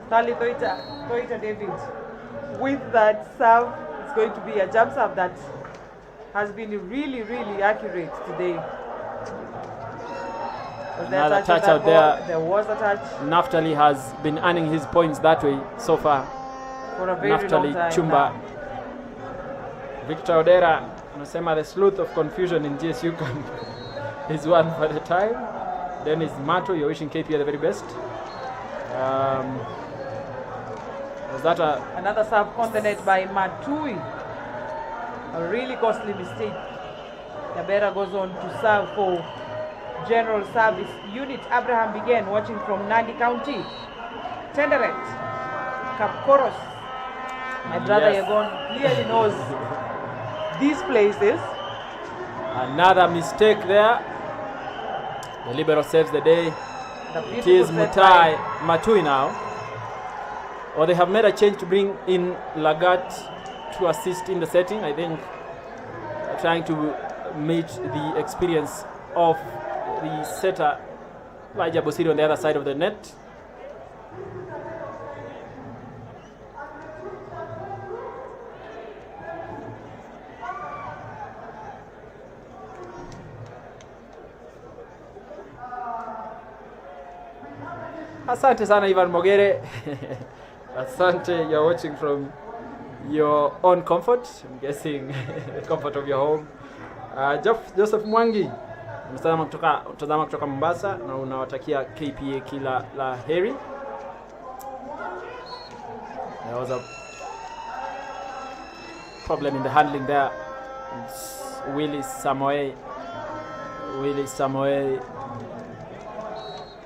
Tali Thoita David with that serve. It's going to be a jump serve that has been really accurate today. Was there a Another touch touch on that out there. ball? There was a touch Naftali has been earning his points that way so far. for a very Naftali long time Chumba. now. Victor Odera anasema the sleuth of confusion in GSU camp is one for the time. Dennis Mato, you're wishing KP the very best. Was that Another serve on the net by Matui. A really costly mistake. Kabera goes on to serve for General Service Unit. Abraham began watching from Nandi County. Tenderet, Kapkoros. My brother Yes. Yagon clearly knows these places. another mistake there? The libero saves the day. The It beautiful is set Mutai by- Matui now. Or they have made a change to bring in Lagat to assist in the setting. I think trying to meet the experience of the setter Elijah Bosiri on the other side of the net. Asante sana Ivan Mogere. Asante, you're watching from your own comfort. I'm guessing the comfort of your home. Joseph Mwangi, mtazama kutoka Mombasa na unawatakia KPA kila la heri. There was a problem in the handling there. It's Willie Samoe.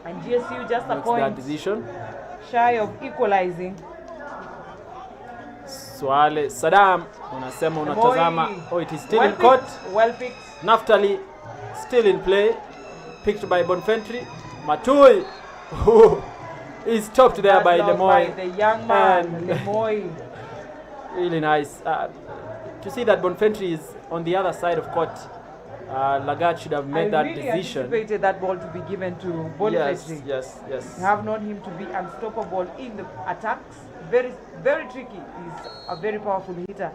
And GSU just a makes that point decision. shy of equalizing. Swale Saddam unasema The unatazama. boy. Oh, it is still Well in court. picked, well picked. Naftali still in play, picked by Bonfentry. Matui, who is stopped there That's by lost Lemoy. by the young man, And- Lemoy. Really nice to see that Bonfentry is on the other side of court. Lagat should have made I that really decision. anticipated that ball to be given to Yes, Boniface. yes. We have known him to be unstoppable in the attacks. Very, very tricky. He's a very powerful hitter,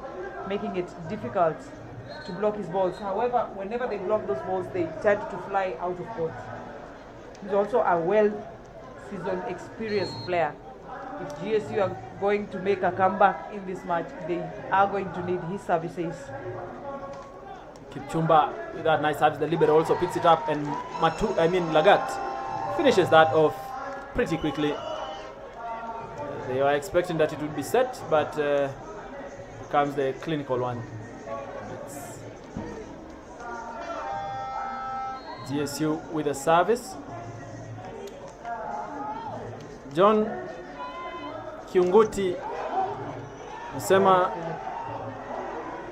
making it difficult to block his balls. However, whenever they block those balls, they tend to fly out of court. He's also a well-seasoned, experienced player. If GSU are going to make a comeback in this match, they are going to need his services. Kipchumba with that nice service. The libero also picks it up, and Lagat finishes that off pretty quickly. They were expecting that it would be set, but comes the clinical one. It's GSU with a service. John Kiunguti nasema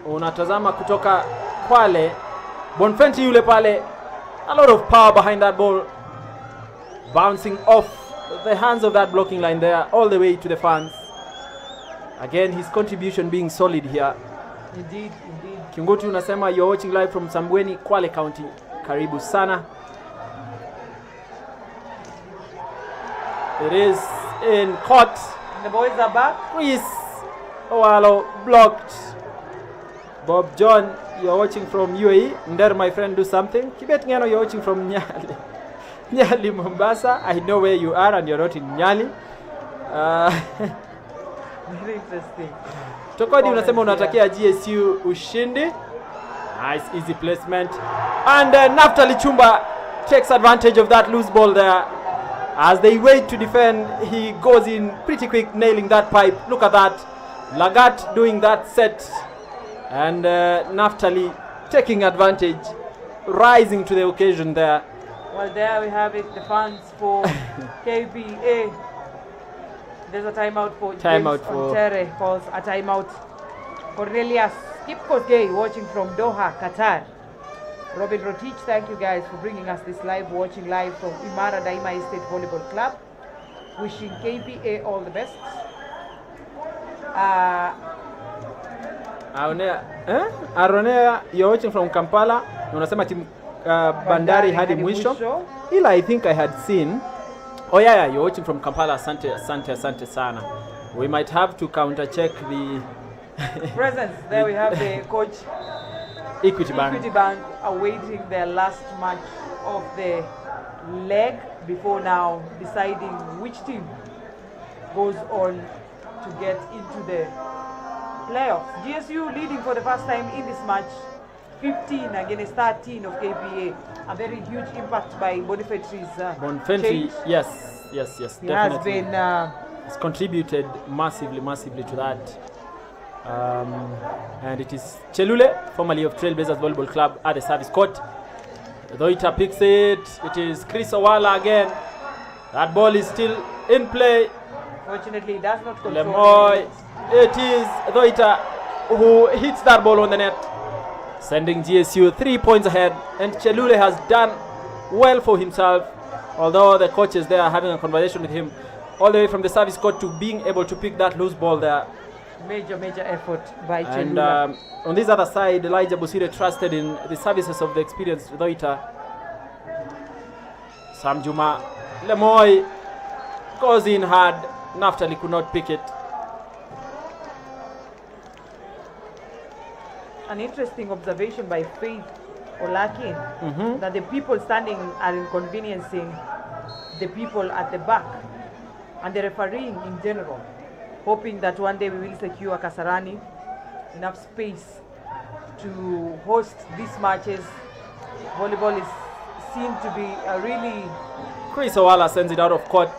unatazama kutoka Kwale. Bonfenti yule pale, a lot of power behind that ball, bouncing off the hands of that blocking line there all the way to the fans. Again, his contribution being solid here. Indeed. Kiunguti unasema you're watching live from Sambweni, Kwale County. Karibu sana. It is in court. The boys are back. Chris Owalo blocked. Bob John, you're watching from UAE. Nder, my friend, do something. Kibet Ngeno, you're watching from Nyali. Nyali, Mombasa. I know where you are and you're not in Nyali. Very interesting. Tokodi unasema unatakia GSU ushindi. Nice easy placement. And Naftali Chumba takes advantage of that loose ball there. As they wait to defend, he goes in pretty quick, nailing that pipe. Look at that. Lagat doing that set. And Naftali taking advantage, rising to the occasion there. Well, there we have it. The fans for KPA. There's a timeout for Timeout James for- Ontere calls a timeout. Cornelius Kipkosgei watching from Doha, Qatar. Robin Rotich, thank you guys for bringing us this watching live from Imara Daima Estate Volleyball Club. Wishing KPA all the best. Aronea, you're watching from Kampala. Unasema team Bandari hadi mwisho. Ila I think I had seen. Oh yeah, you're watching from Kampala. Asante sana. We might have to counter check the Presence. There we have the coach Equity Bank. Equity Bank awaiting their last match of the leg before now deciding which team goes on to get into the playoffs. GSU leading for the first time in this match, 15 against 13 of KPA. A very huge impact by Bonifantry's change. Yes, He definitely. has been It's contributed massively to that. And it is Chelule, formerly of Trailblazers Volleyball Club, at the service court. Doita picks it. It is Chris Owala again. That ball is still in play. fortunately does not control Lemoy. It is Doita who hits that ball on the net, sending GSU 3 points ahead. And Chelule has done well for himself, although the coaches there are having a conversation with him all the way from the service court to being able to pick that loose ball there. Major effort by And Chelula. on this other side, Elijah Busire trusted in the services of the experienced Doita. Sam Juma. Lemoy goes in hard. Naftali could not pick it. An interesting observation by Faith Olakin that the people standing are inconveniencing the people at the back and the refereeing in general, hoping that one day we will secure Kasarani enough space to host these matches. Volleyball is seen to be a really Chris Owala sends it out of court.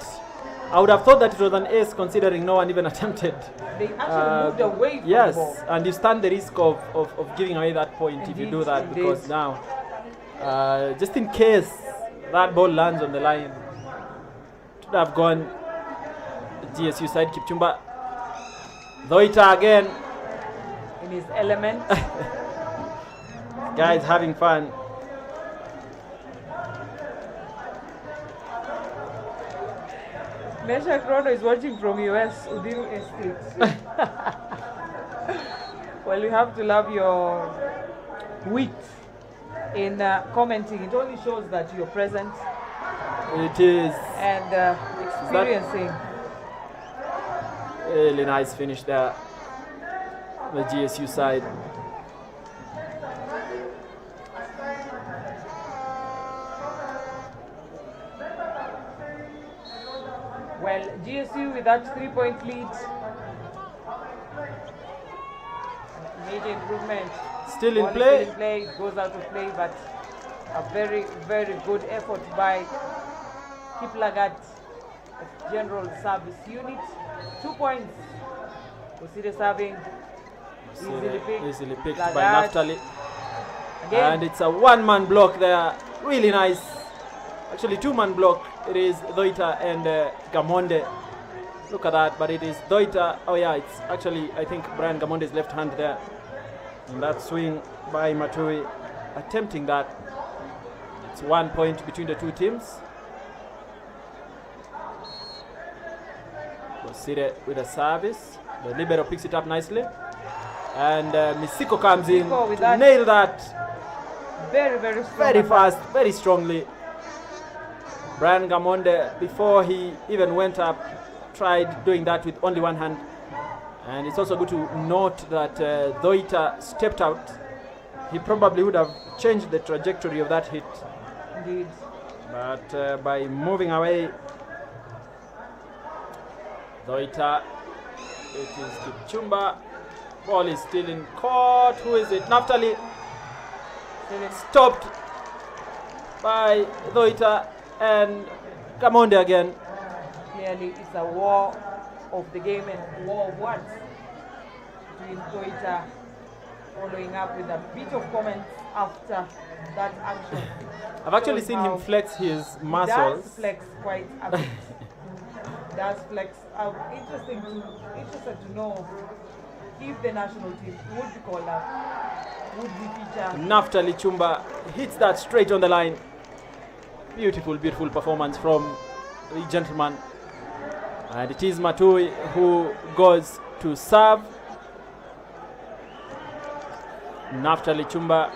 I would have thought that it was an ace, considering no one even attempted. they actually moved away from Yes, the ball. and you stand the risk of giving away that point if you Indeed, do that, indeed. because now, just in case that ball lands on the line, it would have gone GSU side. Kipchumba. Doita again. In his element. Guys having fun. Mesha Krono is watching from US, Udiru Estate. Well, you have to love your wit in commenting. It only shows that you're present It is and experiencing. really nice finish there. The GSU side. Well, GSU with that 3-point lead. Major improvement. Still in Ball is play. Still in play. It goes out of play, but a very good effort by Kiplagat of General Service Unit. 2 points. Kusire serving. Easily picked by Lagat. Naftali. Again. And it's a one-man block there. Really nice. Actually, two-man block. It is Doita and Gamonde. Look at that, but it is Doita. Oh yeah, it's actually, I think, Brian Gamonde's left hand there. And that swing by Matui, attempting that. It's 1 point between the two teams. Bosire with a service. The libero picks it up nicely. And Misiko comes in Misiko with to that. nail that Very strong. very attack. fast, very strongly. Brian Gamonde, before he even went up, tried doing that with only one hand. And it's also good to note that Doita stepped out. He probably would have changed the trajectory of that hit. Indeed. But by moving away, Doita, it is Kipchumba. Ball is still in court. Who is it? Naftali. Stopped by Doita and Gamonde again. Clearly, it's a war of the game and war of words between Toita, following up with a bit of comments after that action. I've actually Shows seen him how flex his Does muscles. flex quite a bit. Does flex. Interested to know if the national team would be called up, would be featured. Naftali Chumba hits that straight on the line. Beautiful performance from the gentleman. And it is Matui who goes to serve. Naftali Chumba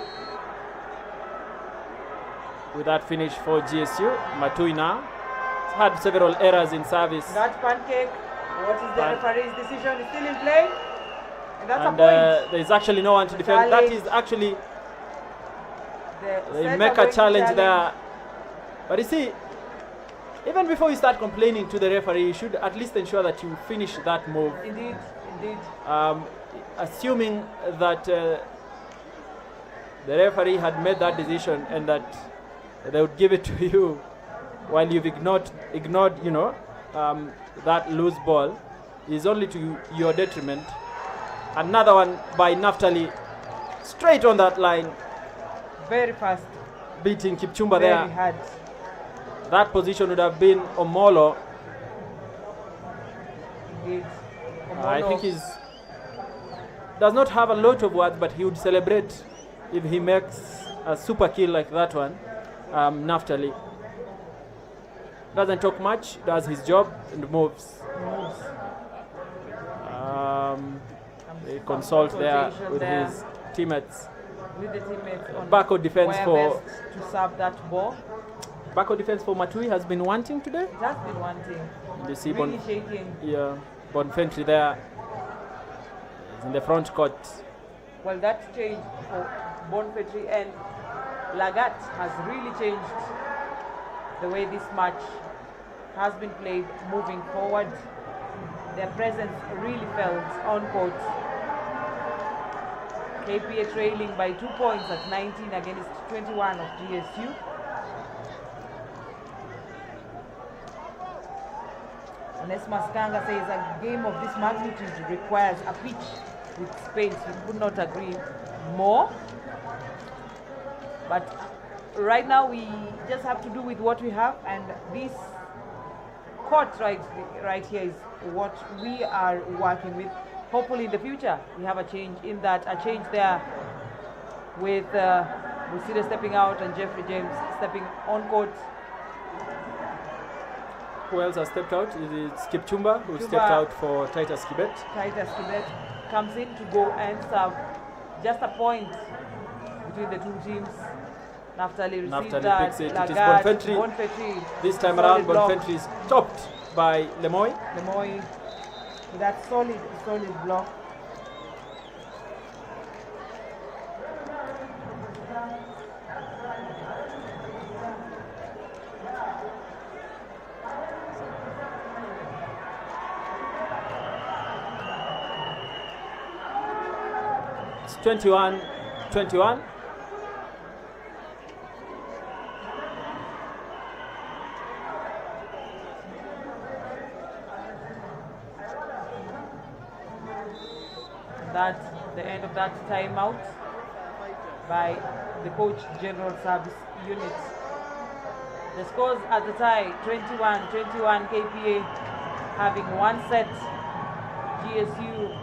with that finish for GSU. Matui now has had several errors in service. That pancake, what is the But- referee's decision? Is still in play? And that's And a point. there is actually no one to defend. That Challenge. is actually, The they center make a going to challenge there. But you see, even before you start complaining to the referee, you should at least ensure that you finish that move. Indeed, indeed. Assuming that the referee had made that decision and that they would give it to you while you've ignored that loose ball, is only to your detriment. Another one by Naftali, straight on that line. Very fast. Beating Kipchumba Very there. hard. That position would have been Omolo. Indeed. I Omolo. think he's does not have a lot of words, but he would celebrate if he makes a super kill like that one. Naftali doesn't talk much, does his job and moves. They consult there with his teammates. With the teammates on Backward defense where for best to serve that ball. backward defense for Matui has been wanting today. It has been one thing. You see Really shaking. Bonfentry there is in the front court. Well, that change for Bonfetri and Lagat has really changed the way this match has been played moving forward. Their presence really felt on court. KPA trailing by 2 points at 19 against 21 of GSU. Onesmus Kanga says a game of this magnitude requires a pitch with space. We could not agree more. But right now we just have to do with what we have, and this court right here is what we are working with. Hopefully in the future we have a change in that, a change there with Busida stepping out and Jeffrey James stepping on court. Who else has stepped out? It's Kipchumba who stepped out for Titus Kibet. Titus Kibet comes in to go and serve. Just a point between the two teams. Naftali received that. Picks it. It is Lagat, Bonfentry. This time solid around, block. Bonfentry is topped by Lemoy. Lemoy with that solid block. It's 21-21. That's the end of that timeout by the coach general service unit. The scores at the tie, 21-21 KPA having one set. GSU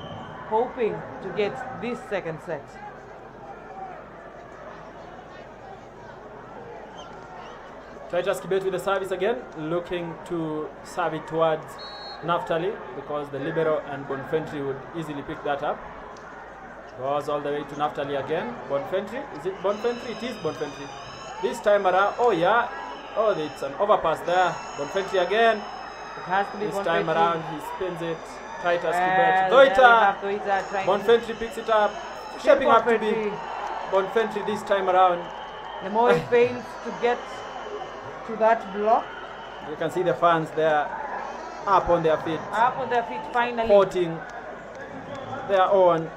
hoping to get this second set. Titus Kibet with the service again, looking to serve it towards Naftali because the libero and Bonfentry would easily pick that up. Goes all the way to Naftali again. Bonfentry, is it Bonfentry? It is Bonfentry. This time around, oh yeah, oh it's an overpass there. Bonfentry again. It has to be This time Bonfetri. around he spins it. Titus Well, Kibet. there we Doita. have Doita trying to Bonfentry picks it up. Shaping up to be Bonfetri. Bonfentry this time around. Lemoy fails to get to that block. You can see the fans there up on their feet, Up on their feet finally. supporting their own.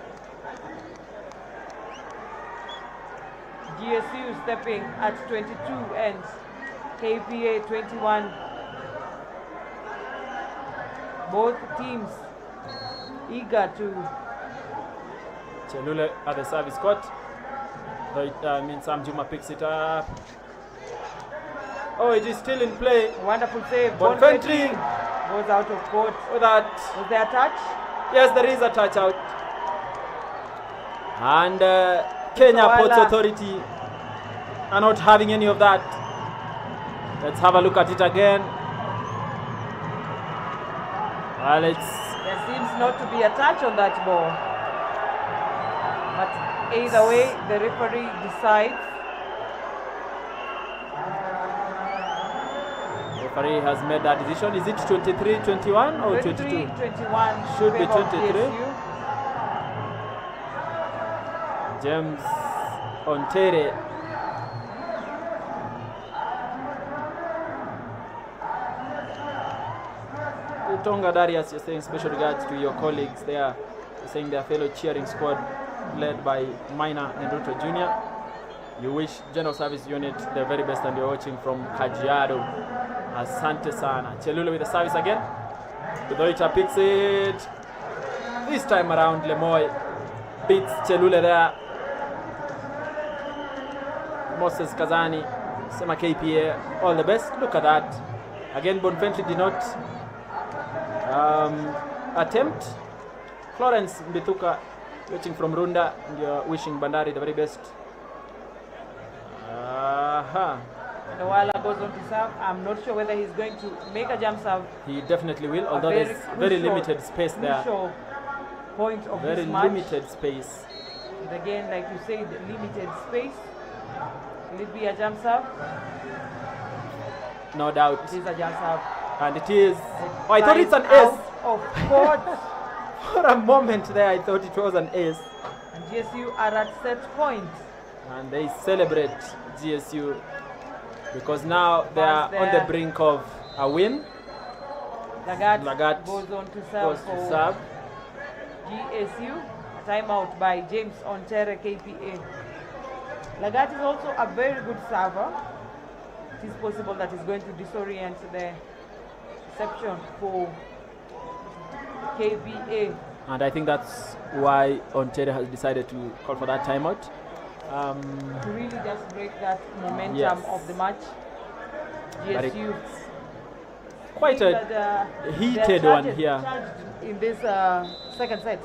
GSU stepping at 22 and KPA 21. Both teams eager to Chelule at the service court. Sam Juma picks it up. Oh, it is still in play. wonderful save. Bonfentry. Goes out of court. With that, Was there a touch? yes, there is a touch out. And Kenya Wala. Ports Authority are not having any of that. Let's have a look at it again. Well, There seems not to be a touch on that ball. But either way, the referee decides. referee has made that decision. Is it 23-21 or 22? 23-21. Should be favor of 23. GSU. James Ontere. Kitonga Darius, you're saying special regards to your colleagues there. You're saying their fellow cheering squad led by Minor and Ruto Jr. You wish General Service Unit the very best, and you're watching from Kajiado. Asante sana. Chelule with the service again. Doita picks it. This time around, Lemoy beats Chelule there. Moses Kazani, Sema KPA, all the best. Look at that. Again, Bonfentry did not attempt. Florence Mbituka, watching from Runda, and you're wishing Bandari the very best. Nawala goes on to serve. I'm not sure whether he's going to make a jump serve. He definitely will, although there's very limited space there. Point of very this match. Limited space. And again, like you said, limited space. Will it be a jump serve? No doubt. It is a jump serve. And it is. Oh, I thought it's an ace. Of course. For a moment there, I thought it was an ace. And GSU are at set point. And they celebrate GSU because now they are on the brink of a win. Lagat goes on to serve for GSU. A timeout by James Ontere, KPA. Lagat is also a very good server. It is possible that he's going to disorient the reception for KPA. And I think that's why Ontario has decided to call for that timeout. To really just break that momentum of the match. GSU. Quite a heated one here. In this second set.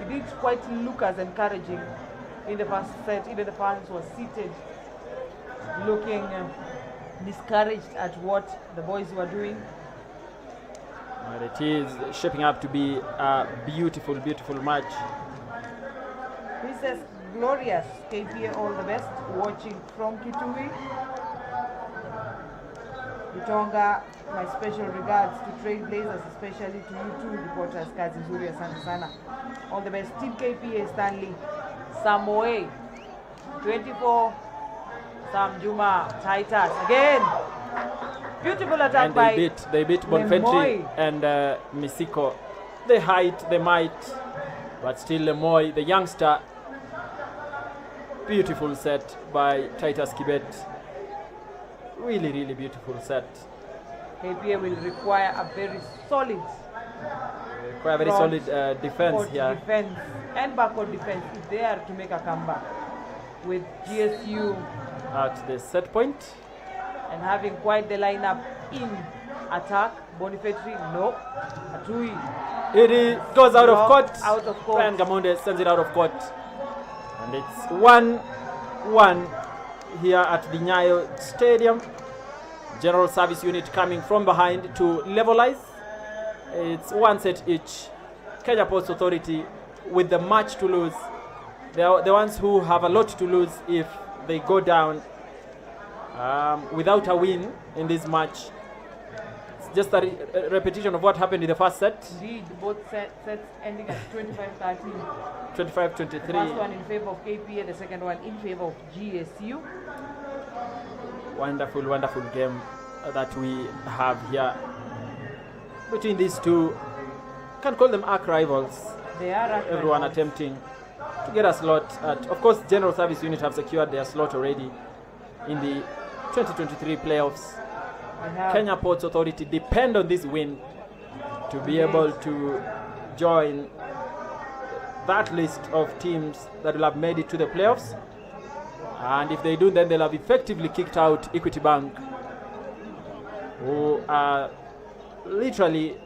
It did quite look as encouraging in the first set. Even the fans were seated looking discouraged at what the boys were doing. But it is shaping up to be a beautiful, beautiful match. Princess Glorious, KPA, all the best. Watching from Kitui. Kitonga, my special regards to Trailblazers, especially to you two reporters, Kazi Nzuri, asante sana. All the best. Team KPA, Stanley Samoe, 24, Sam Juma, Titus, again. Beautiful attack and by they beat Bonfentry and Misiko. The height, the might, but still Lemoy, the youngster. Beautiful set by Titus Kibet. Really, really beautiful set. KPA will require a very solid defense here. Defense and backward defense if they are to make a comeback. With GSU at the set point. And having quite the lineup in attack. Bonifetri, no. Atui. It goes out of court. Out of court. And Gamonde sends it out of court. And it's 1-1 here at the NYAYO Stadium. General Service Unit coming from behind to levelize. It's one set each. Kenya Ports Authority with the match to lose. They are the ones who have a lot to lose if they go down without a win in this match. It's just a repetition of what happened in the first set. Indeed, both sets ending at 25-13. 25-23. The first one in favor of KPA, the second one in favor of GSU. Wonderful, wonderful game that we have here between these two. Can't call them arch rivals. They are arch Everyone rivals. attempting to get a slot at, of course, General Service Unit have secured their slot already in the 2023 playoffs. Kenya Ports Authority depend on this win to be able to join that list of teams that will have made it to the playoffs. And if they do, then they'll have effectively kicked out Equity Bank, who are literally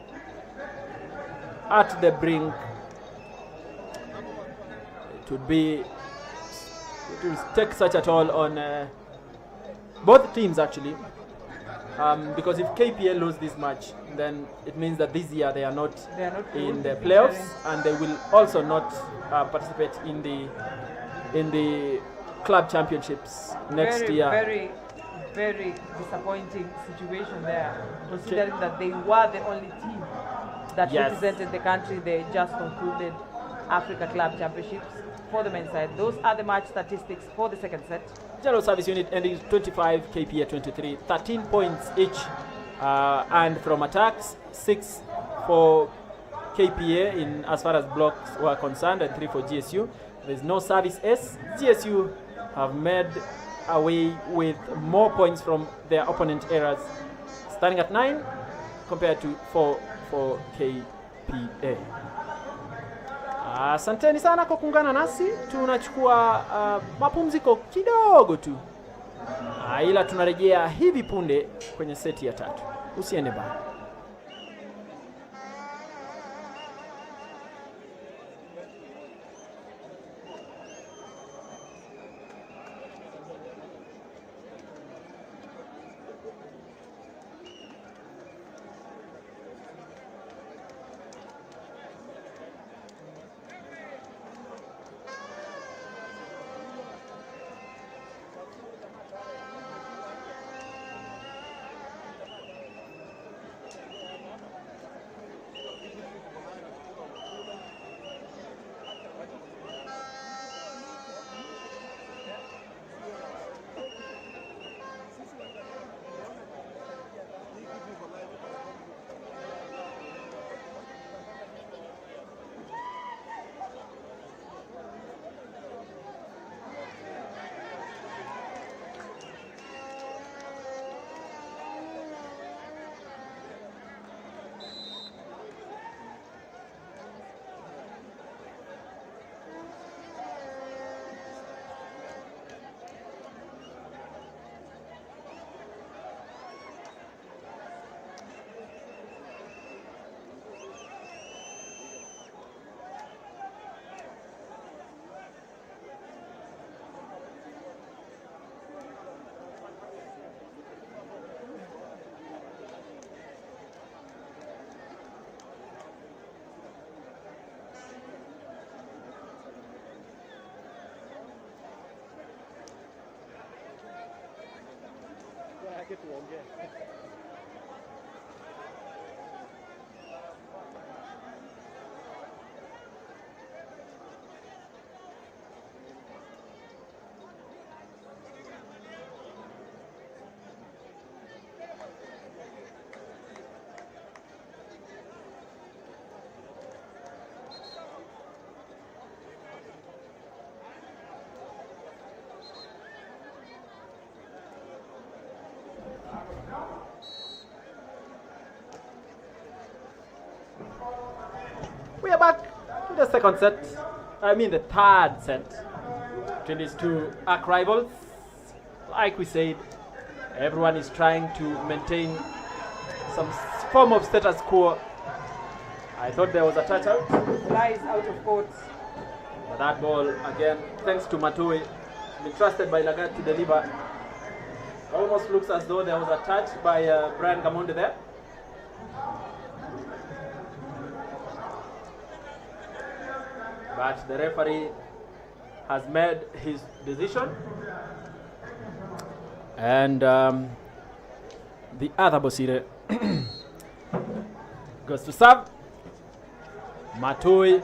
at the brink. It will take such a toll on both teams actually, because if KPA lose this match, then it means that this year they are not in the playoffs, and they will also not participate in the club championships next year. Very, very disappointing situation there, considering that they were the only team that represented the country. They just concluded Africa Club Championships for the men's side. Those are the match statistics for the second set. General Service Unit ending 25, KPA 23, 13 points each, and from attacks, 6 for KPA in as far as blocks were concerned, and 3 for GSU. There's no service S. GSU have made away with more points from their opponent errors, standing at 9 compared to 4 for KPA. Asanteni sana kwa kuungana nasi. Tunachukua mapumziko kidogo tu, ila tunarejea hivi punde kwenye seti ya 3. Usiende mbali. We are back to the second set. The third set between these two arch rivals. Like we said, everyone is trying to maintain some form of status quo. I thought there was a touch-out. Lies out of court. But that ball, again, thanks to Matui, been trusted by Lagat to deliver. Almost looks as though there was a touch by Brian Gamonde there. But the referee has made his decision. And the other Bosire goes to serve. Matui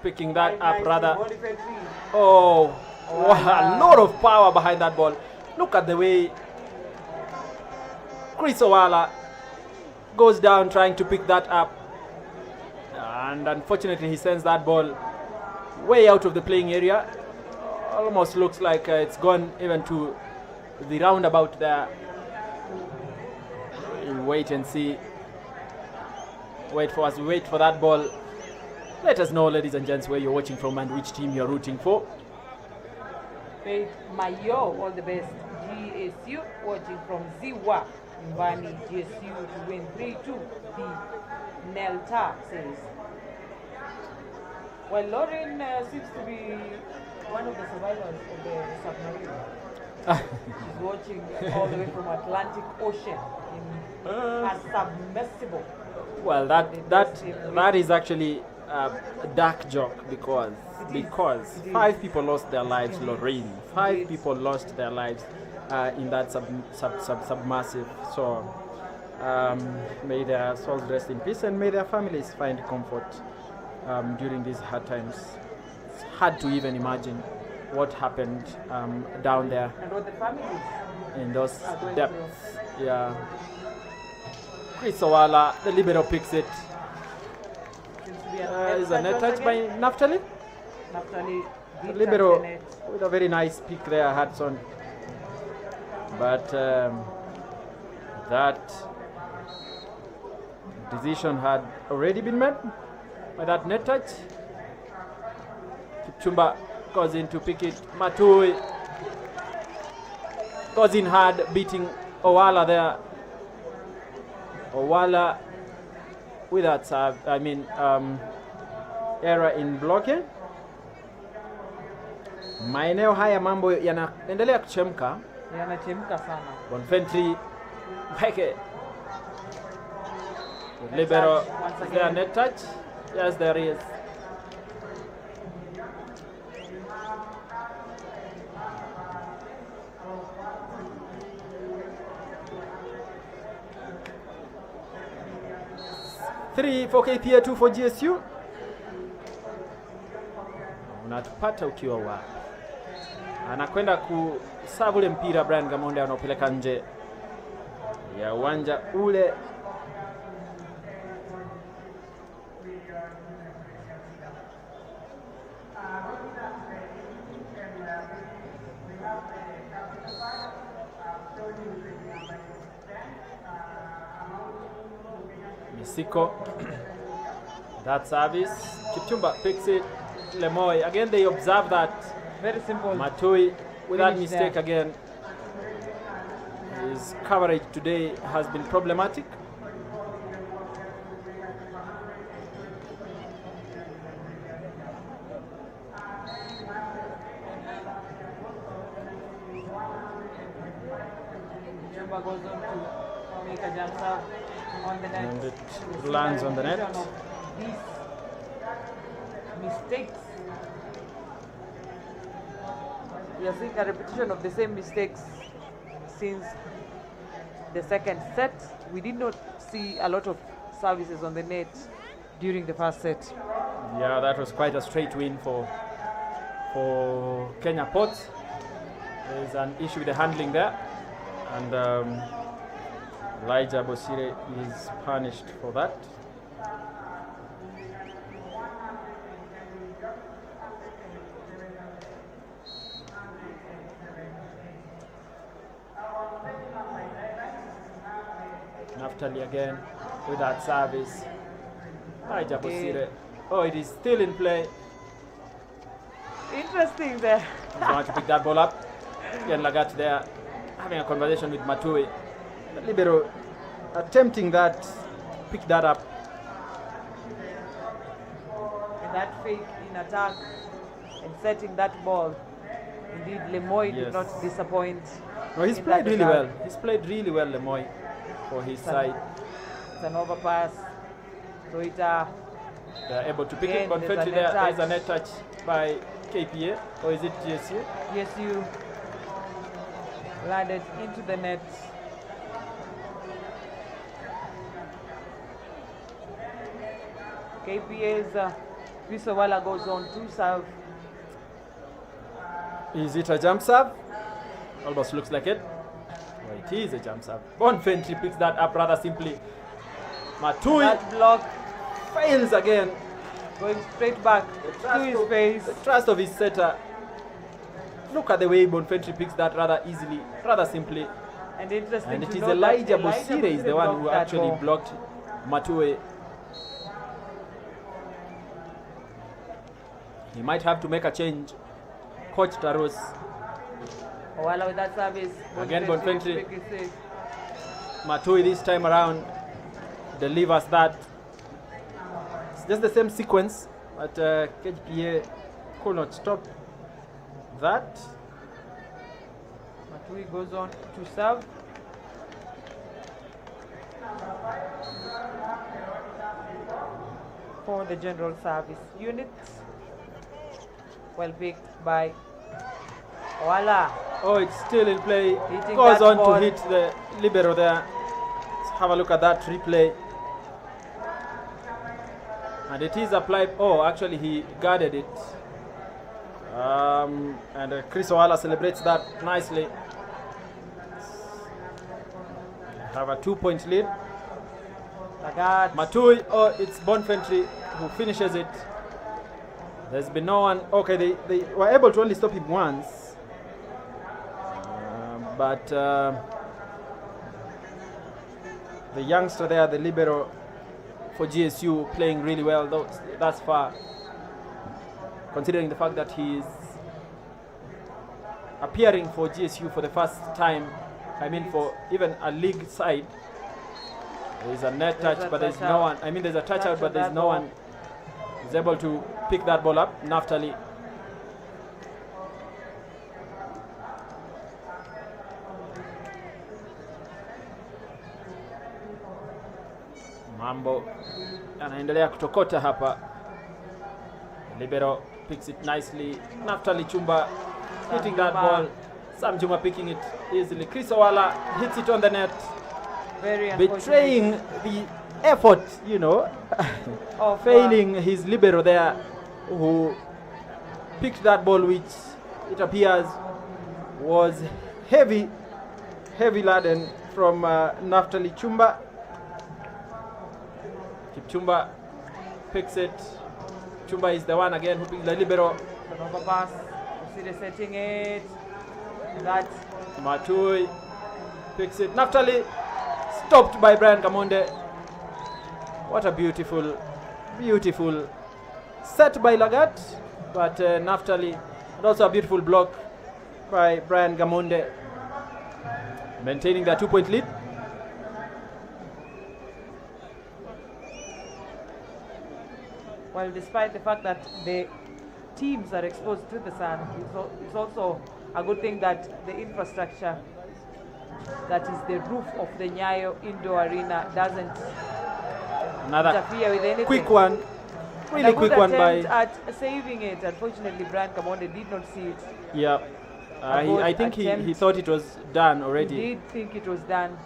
picking that up rather. Oh, wow, a lot of power behind that ball. Look at the way Chris Owala goes down trying to pick that up. And unfortunately he sends that ball way out of the playing area. Almost looks like it's gone even to the roundabout there. We'll wait and see. Wait for us. Wait for that ball. Let us know, ladies and gents, where you're watching from and which team you're rooting for. NYAYO, all the best. GSU watching from Ziwa. Mbani, GSU to win 3-2. The Nelta says. Well, Lauren seems to be one of the survivors of the submarine. She's watching all the way from Atlantic Ocean in a submersible. Well, that is actually a dark joke because 5 people lost their lives, Lorraine. 5 people lost their lives in that submersive. So may their souls rest in peace and may their families find comfort during these hard times. It's hard to even imagine what happened down there And what the families in those are going depths. Yeah. Chris Owala, the libero, picks it. Is a net touch by Naftali. Naftali The did libero touch the net. with a very nice pick there, Hudson. But that decision had already been made by that net touch. Kipchumba goes in to pick it. Matui goes in hard, beating Owala there. Owala with that serve, error in blocking. Maeneo haya mambo yanaendelea kuchemka. Yanachemka sana. Bonfentry Peke. Libero, is there a net touch? Yes, there is. Three for KPA, 2 for GSU. Unatupata ukiwa wapi? Anakwenda kusavu ule mpira Brian Gamonde anaopeleka nje ya uwanja ule. Misiko. That service. Kipchumba picks it. Lemoy. Again they observe that. Very simple. Matui with that Finish mistake there. again. His coverage today has been problematic. Chumba goes on to make a jump serve on the net. And it lands on the net. These mistakes. We are seeing a repetition of the same mistakes since the second set. We did not see a lot of services on the net during the first set. Yeah, that was quite a straight win for Kenya Ports. There's an issue with the handling there, and Elijah Bosire is punished for that. Naftali again with that service. Elijah Bosire. Oh, it is still in play. Interesting there. He's going to pick that ball up. Again, Lagat there having a conversation with Matui. The libero attempting that, pick that up. And that fake in attack and setting that ball. Indeed, Lemoy Yes. did not disappoint. No, he's in played that really regard. well. He's played really well, Lemoy, for his side. It's an overpass. Toita. They're able to pick Again, it. But there's a net there's a touch. net touch by KPA, or is it GSU? GSU landed into the net. KPA's Chris Owala goes on to serve. Is it a jump serve? Almost looks like it. Well, it is a jump serve. Bonfentry picks that up rather simply. Matui That block fails again. going straight back to his face. The trust of his setter. Look at the way Bonfentry picks that rather easily, rather simply. And interesting And it to is note Elijah that Bosire is the one who blocked that actually ball. blocked Matue. He might have to make a change. Coach Taros. Owala with that service. Again, Bonfentry. Make it safe. Matui this time around delivers that. It's just the same sequence, but KPA could not stop that. Matui goes on to serve. For the general service unit. Well picked by Owala. Oh, it's still in play. Hitting Goes that on ball. to hit the libero there. Let's have a look at that replay. And it is applied. Oh, actually he guarded it. And Chris Owala celebrates that nicely. Have a 2-point lead. Lagat. Matui, oh, it's Bonfentry who finishes it. There's been no one. Okay, they were able to only stop him once. But the youngster there, the libero for GSU, playing really well thus far, considering the fact that he's appearing for GSU for the first time. I mean, for even a league side. There's a net touch, but there's no one. I mean, there's a touch out, but there's no one who's able to pick that ball up. Naftali. Mambo anaendelea kutokota hapa. Libero picks it nicely. Naftali Chumba hitting that ball. Sam Juma picking it easily. Chris Owala hits it on the net. Very betraying the effort, you know, of failing his libero there, who picked that ball, which it appears was heavy laden from Naftali Chumba. Chumba picks it. Chumba is the one again who picks the libero. Pass. Setting it. That Matui picks it. Naftali stopped by Brian Gamonde. What a beautiful set by Lagat, but Naftali, and also a beautiful block by Brian Gamonde, maintaining their 2-point lead. Well, despite the fact that the teams are exposed to the sun, it's also a good thing that the infrastructure, that is the roof of the NYAYO indoor arena, doesn't interfere with anything. Quick one, really quick one by at saving it. Unfortunately, Brian Kamonde did not see it. Yeah, I think he thought it was done already. He did think it was done.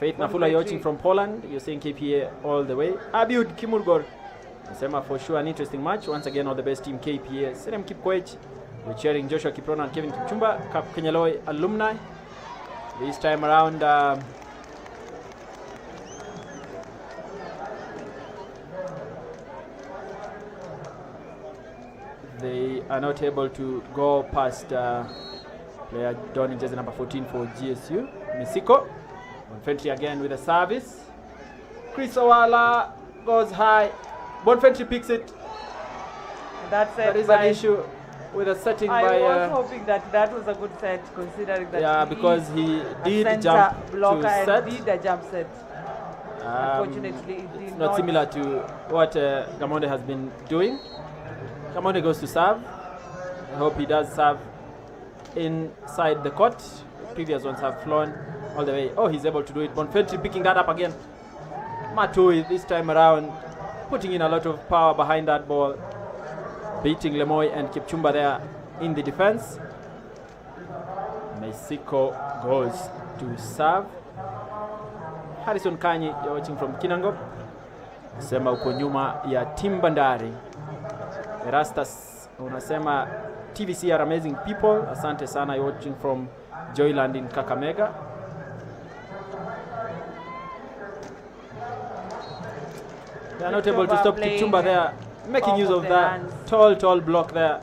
Faith Nafula, you're watching from Poland. You're saying KPA all the way. Abiud Kimurgor, Sema, for sure an interesting match. Once again, all the best team KPA. Serem Kipkoech, we're cheering Joshua Kiprona and Kevin Kipchumba, Kap Kenyaloi alumni. This time around, they are not able to go past player donning jersey number 14 for GSU, Misiko. Bonfentry again with a service. Chris Owala goes high. Bonfentry picks it. That is an issue with a setting by. I was hoping that was a good set, considering that. Yeah, because he did jump to set. Did a jump set. Unfortunately, it did it's not similar to what Gamonde has been doing. Gamonde goes to serve. I hope he does serve inside the court. Previous ones have flown all the way. Oh, he's able to do it. Bonfentry picking that up again. Matui this time around, putting in a lot of power behind that ball, beating Lemoy and Kipchumba there in the defense. Mexico goes to serve. Harrison Kanyi, you're watching from Kinangop. Sema uko nyuma ya Team Bandari. Erastus unasema TVC are amazing people. Asante sana, you're watching from Joyland in Kakamega. They are not able to stop Kipchumba there, making use of that tall block there.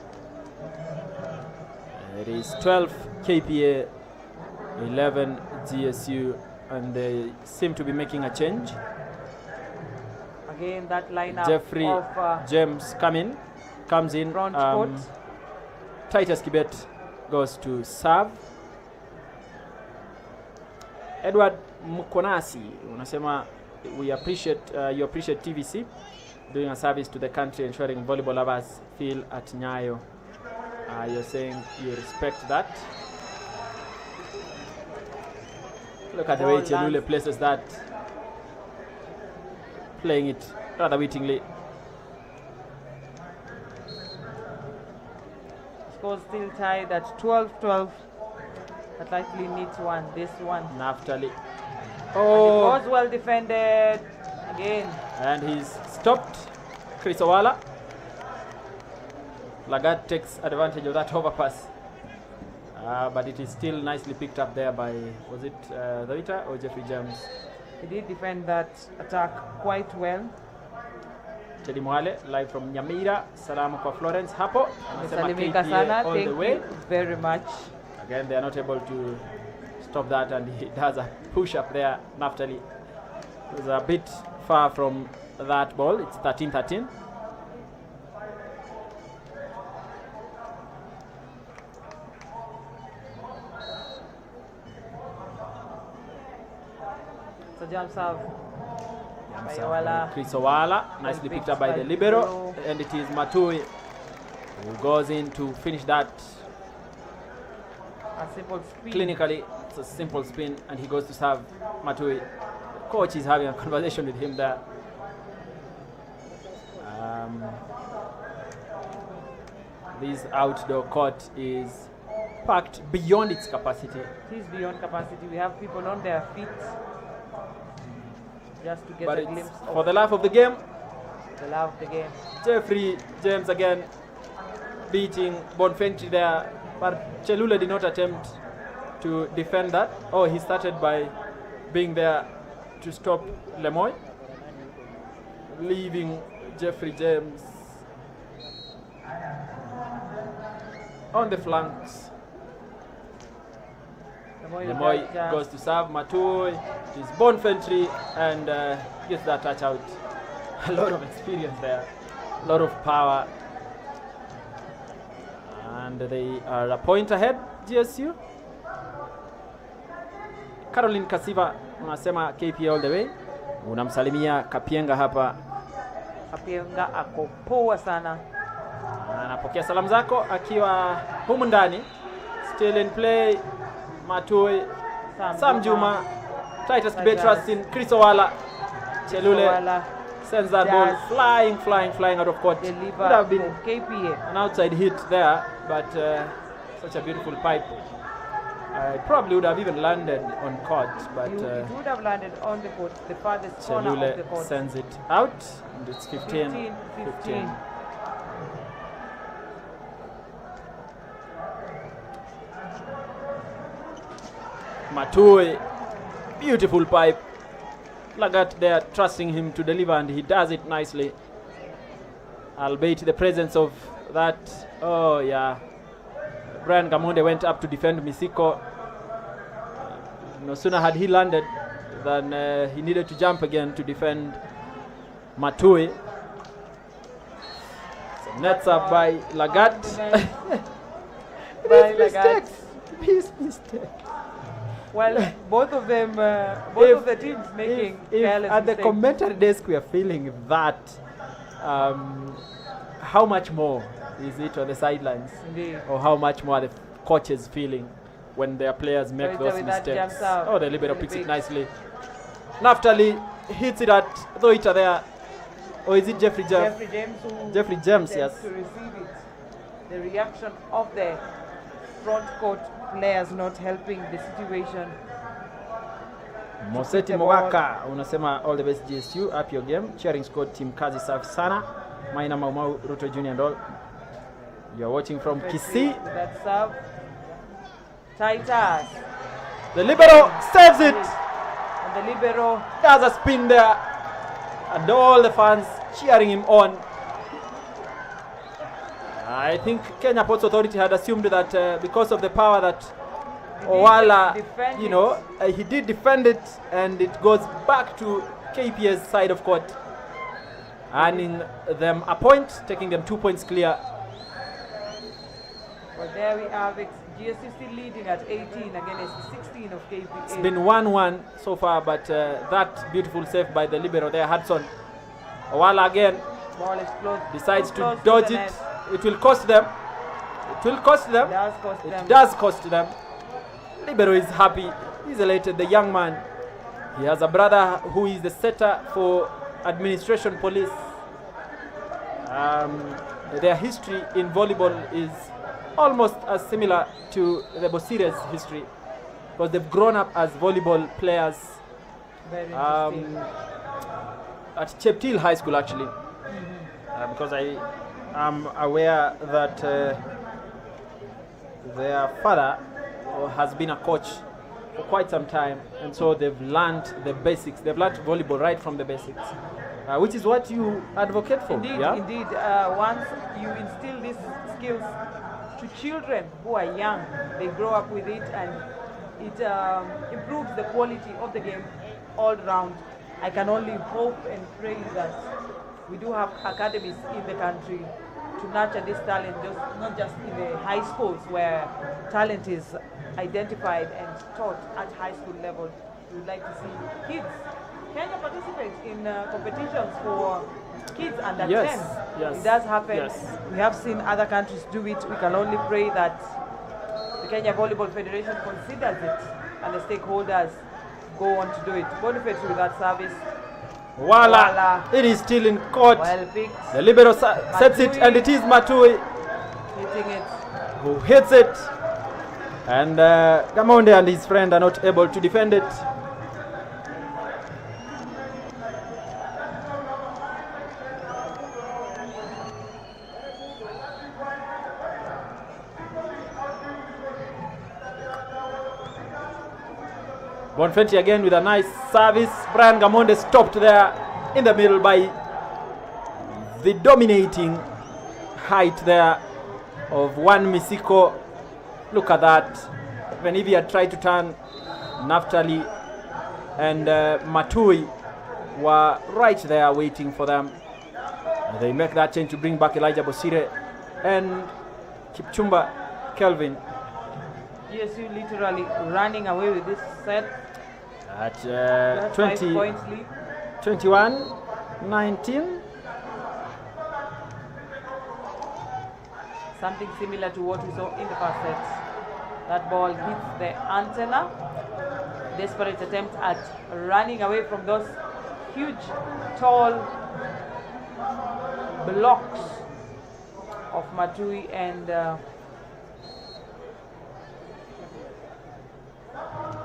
It is 12 KPA, 11 GSU, and they seem to be making a change. Again, that lineup Jeffrey of James comes in. Front court. Titus Kibet goes to serve. Edward Mukonasi unasema we appreciate you appreciate TVC doing a service to the country, ensuring volleyball lovers feel at NYAYO. You're saying you respect that. Look at the way Chelule places that, playing it rather wittingly. Score still tied at 12-12. But likely needs one. This one. Naftali. Oh, and it was well defended again. And he's stopped. Chris Owala. Lagat takes advantage of that overpass. But it is still nicely picked up there by, was it Davita or Jeffrey James? He did defend that attack quite well. Teddy Mwale live from Nyamira. Salamu kwa Florence hapo. Anasema Salimika KPA sana. all Thank the way. you very much. Again, they are not able to stop that, and he does a push up there. Naftali is a bit far from that ball. It's 13-13. So jump serve. By So, Owala. Chris Owala, nicely picked up by the libero, and it is Matui who goes in to finish that. A simple spin. Clinically, it's a simple spin, and he goes to serve Matui. Coach is having a conversation with him there. This outdoor court is packed beyond its capacity. It is beyond capacity. We have people on their feet just to get But a it's glimpse for of the life of the game. the love of the game. Jeffrey James again beating Bonfentry there, but Chelule did not attempt to defend that. Oh, he started by being there to stop Lemoy, leaving Jeffrey James on the flanks. Lemoy goes to serve Matui. It's Bonfentry and gets that touch out. A lot of experience there, a lot of power. And they are a point ahead, GSU. Caroline Kasiva unasema KPA all the way. Unamsalimia Kapienga hapa. Kapienga ako poa sana. Anapokea salamu zako akiwa humu ndani. Still in play. Matui, Sam Juma, Titus Betrasin, Chris Owala, Chelule sends that ball flying out of court. Would have been KPA. an outside hit there, but such a beautiful pipe. It probably would have even landed on court, but It would have landed on the court, the farthest corner of the Chelule court. sends it out, and it's 15. 15. Matui, beautiful pipe. Lagat there trusting him to deliver, and he does it nicely. Albeit the presence of that, oh yeah, Brian Gamonde went up to defend Misiko. No sooner had he landed than he needed to jump again to defend Matui. So nets up by Lagat. By Lagat. His mistake. Well, both of them, both of the teams making if careless at the mistakes. commentary desk we are feeling that, how much more is it on the sidelines? Indeed. Or how much more are the coaches feeling when their players make Right those there with that jump mistakes? serve. Oh, the libero picks it nicely. Naftali hits it at Thoita there. Or is it Jeffrey James? Jeffrey James, yes. To receive it. The reaction of the front court players not helping the situation. Moseti Mwaka unasema all the best GSU, up your game. Cheering squad team kazi safi sana. Maina Maumau Ruto Junior and all. You are watching from Kisii. That serve. Titus. The libero saves it. And the libero Does a spin there. And all the fans cheering him on. I think Kenya Ports Authority had assumed that because of the power that Owala, defend you know, he did defend it, and it goes back to KPA's side of court, earning them a point, taking them 2 points clear. But there we have it. GSU still leading at 18 against 16 of KPA. It's been 1-1 so far, but that beautiful save by the libero there, Hudson. Owala again Ball is close. decides to Close dodge the it. net. It will cost them. It will cost them. Does cost It them. does cost them. Libero is happy. He's elated. The young man. He has a brother who is the setter for administration police. Their history in volleyball is almost as similar to the Bosire's history, because they've grown up as volleyball players Very interesting. at Cheptil High School, actually. Because I am aware that their father has been a coach for quite some time, and so they've learned the basics. They've learned volleyball right from the basics. which is what you advocate for. Indeed, yeah? indeed. Once you instill these skills to children who are young, they grow up with it, and it improves the quality of the game all round. I can only hope and pray that we do have academies in the country to nurture this talent, not just in the high schools where talent is identified and taught at high school level. We would like to see kids. Kenya participate in competitions for kids under 10. Yes. It does happen. Yes. We have seen other countries do it. We can only pray that the Kenya Volleyball Federation considers it and the stakeholders go on to do it. Boniface with that service. Voila! It is still in court. Well picked. The libero sets it, and it is Matui Hitting it. who hits it. And Gamonde and his friend are not able to defend it. Bonfenti again with a nice service. Brian Gamonde stopped there in the middle by the dominating height there of one Misiko. Look at that. Even if he had tried to turn, Naftali and Matui were right there waiting for them. And they make that change to bring back Elijah Bosire and Kipchumba Kelvin. GSU literally running away with this set. At That's 5 points lead. 21-19. Something similar to what we saw in the first set. That ball hits the antenna. Desperate attempt at running away from those huge, tall blocks of Matui and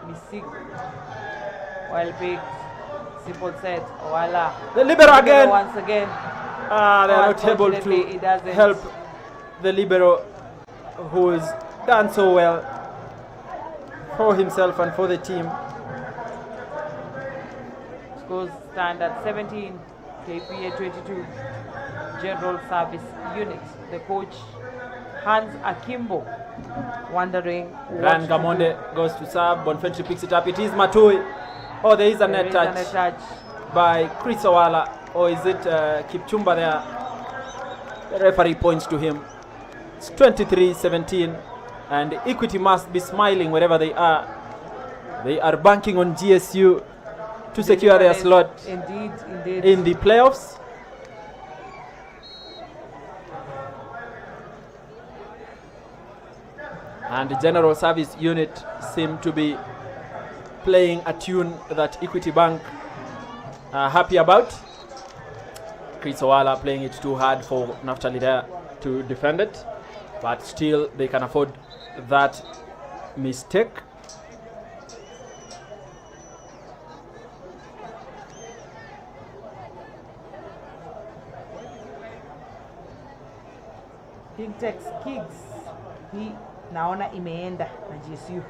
Misik. Well picked. Simple set. Voila. The libero again. Once again. They are not able Unfortunately, to help the libero, who has done so well for himself and for the team. Scores stand at 17, KPA 22, General Service Unit. The coach, Hans Akimbo, wondering Ryan what to Gamonde goes to serve. Bonfentry picks it up. It is Matui. Oh, there is a do. net There is a net touch touch. by Chris Owala. Or is it Kipchumba there? The referee points to him. It's 23-17. And Equity must be smiling wherever they are. They are banking on GSU to secure their slot Indeed, indeed. in the playoffs. And the General Service Unit seem to be playing a tune that Equity Bank are happy about. Chris Owala playing it too hard for Naftali there to defend it, but still they can afford that mistake. Pintex Kings. Hii naona imeenda na GSU.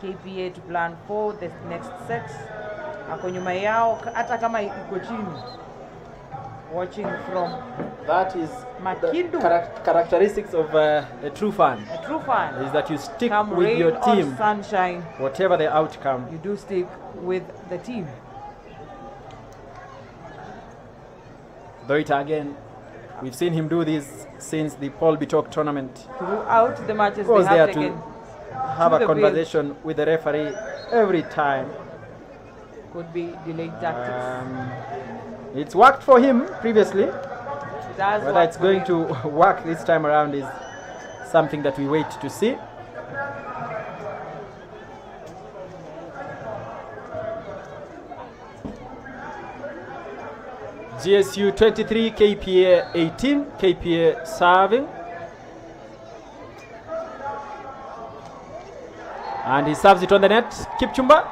KPA to plan for the next set. Ako nyuma yao hata kama iko chini. Watching from That is Makindu. the characteristics of a true fan, a true fan. is that you stick Come with rain your or team, sunshine, whatever the outcome. you do stick with the team. Doita again, we've seen him do this since the Paul Bitok tournament. Throughout the matches Goes they have there taken, to have to a the conversation with the referee every time. could be delayed tactics. It's worked for him previously. It has Whether worked it's for going him. to work this time around is something that we wait to see. GSU 23, KPA 18, KPA serving. And he serves it on the net. Kipchumba.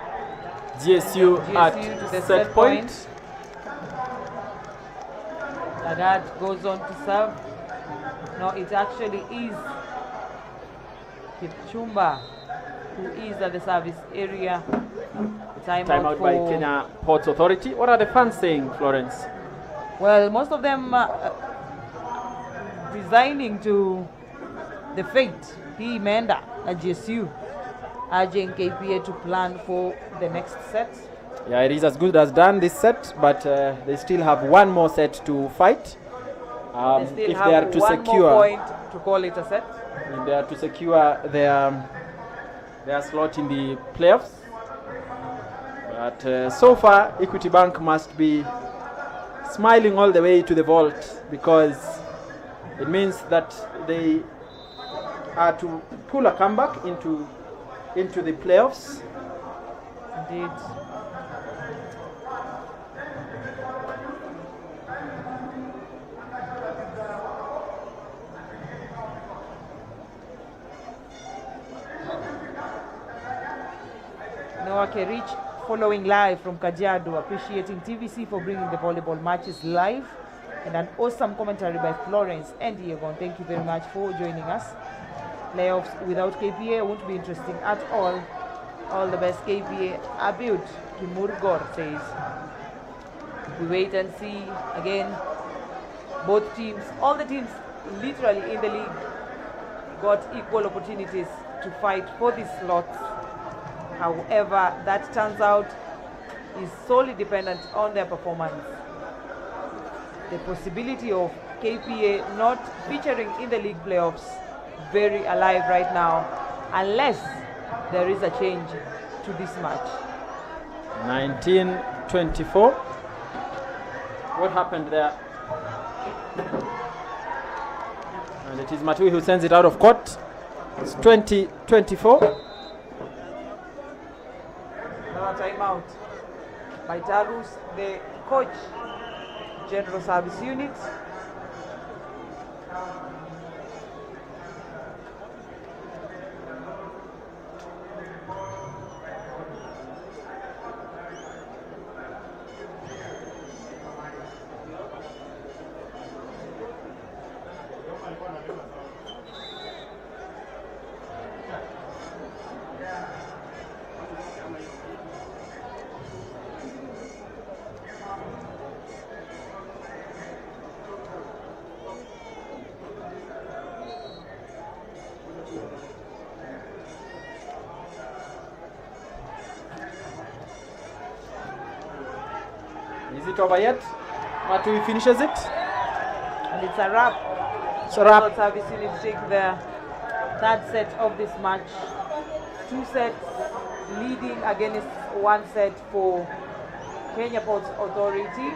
GSU GSU at to the set point. Haddad goes on to serve. No, it actually is Kipchumba who is at the service area. Timeout Timeout by for Kenya Ports Authority. What are the fans saying, Florence? Well, most of them resigning to the fate. P. Menda at GSU, urging KPA to plan for the next set. Yeah, it is as good as done this set, but they still have one more set to fight. They still if have they are to one secure, more point to call it a set. if they are to secure their slot in the playoffs. But so far, Equity Bank must be smiling all the way to the vault, because it means that they are to pull a comeback into the playoffs. Indeed. Noah Kerich following live from Kajiado, appreciating TVC for bringing the volleyball matches live, and an awesome commentary by Florence and Diego. Thank you very much for joining us. Playoffs without KPA won't be interesting at all. All the best, KPA. Abud Kimurgor says, we wait and see. Again, both teams, all the teams literally in the league got equal opportunities to fight for these slots. However, that turns out is solely dependent on their performance. The possibility of KPA not featuring in the league playoffs very alive right now, unless there is a change to this match. 19-24. What happened there? And it is Matui who sends it out of court. It's 20-24. Another timeout by Tarus, the coach, General Service Unit. Is it over yet? Matui finishes it. And it's a wrap. It's a wrap. Service Unit take the third set of this match. 2 sets leading against 1 set for Kenya Ports Authority.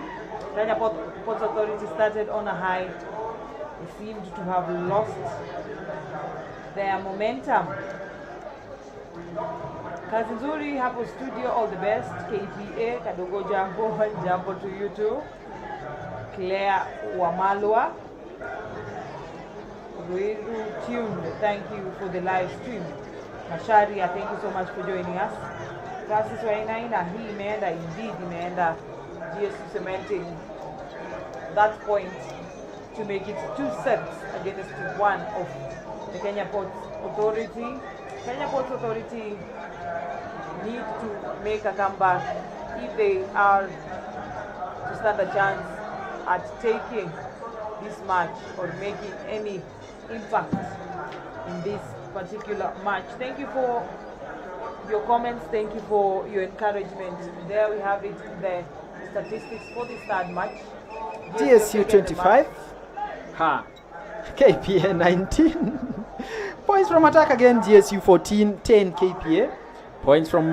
Kenya Ports Authority started on a high. They seemed to have lost their momentum. Kazi nzuri hapo studio, all the best. KPA, Kadogo Jambo, Jambo to you too. Claire Wamalwa, Ruiru Tune, thank you for the live stream. Masharia, thank you so much for joining us. Francis Wainaina, hii imeenda, indeed imeenda. GSU cementing that point to make it 2 sets against 1 of the Kenya Ports Authority. Kenya Ports Authority need to make a comeback if they are to stand a chance at taking this match or making any impact in this particular match. Thank you for your comments. Thank you for your encouragement. There we have it, the statistics for this third match. GSU 25. Ha. KPA 19. Points from attack again, GSU 14, 10 KPA. Points from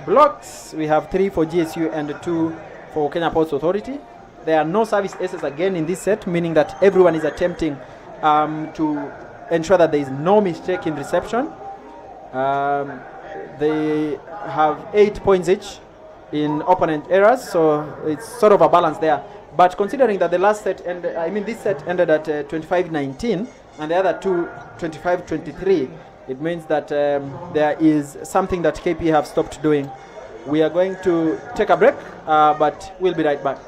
blocks, we have 3 for GSU and 2 for Kenya Ports Authority. There are no service aces again in this set, meaning that everyone is attempting to ensure that there is no mistake in reception. They have 8 points each in opponent errors, so it's sort of a balance there. But considering that the last set ended, this set ended at 25-19 and the other two 25-23, it means that there is something that KP have stopped doing. We are going to take a break, but we'll be right back.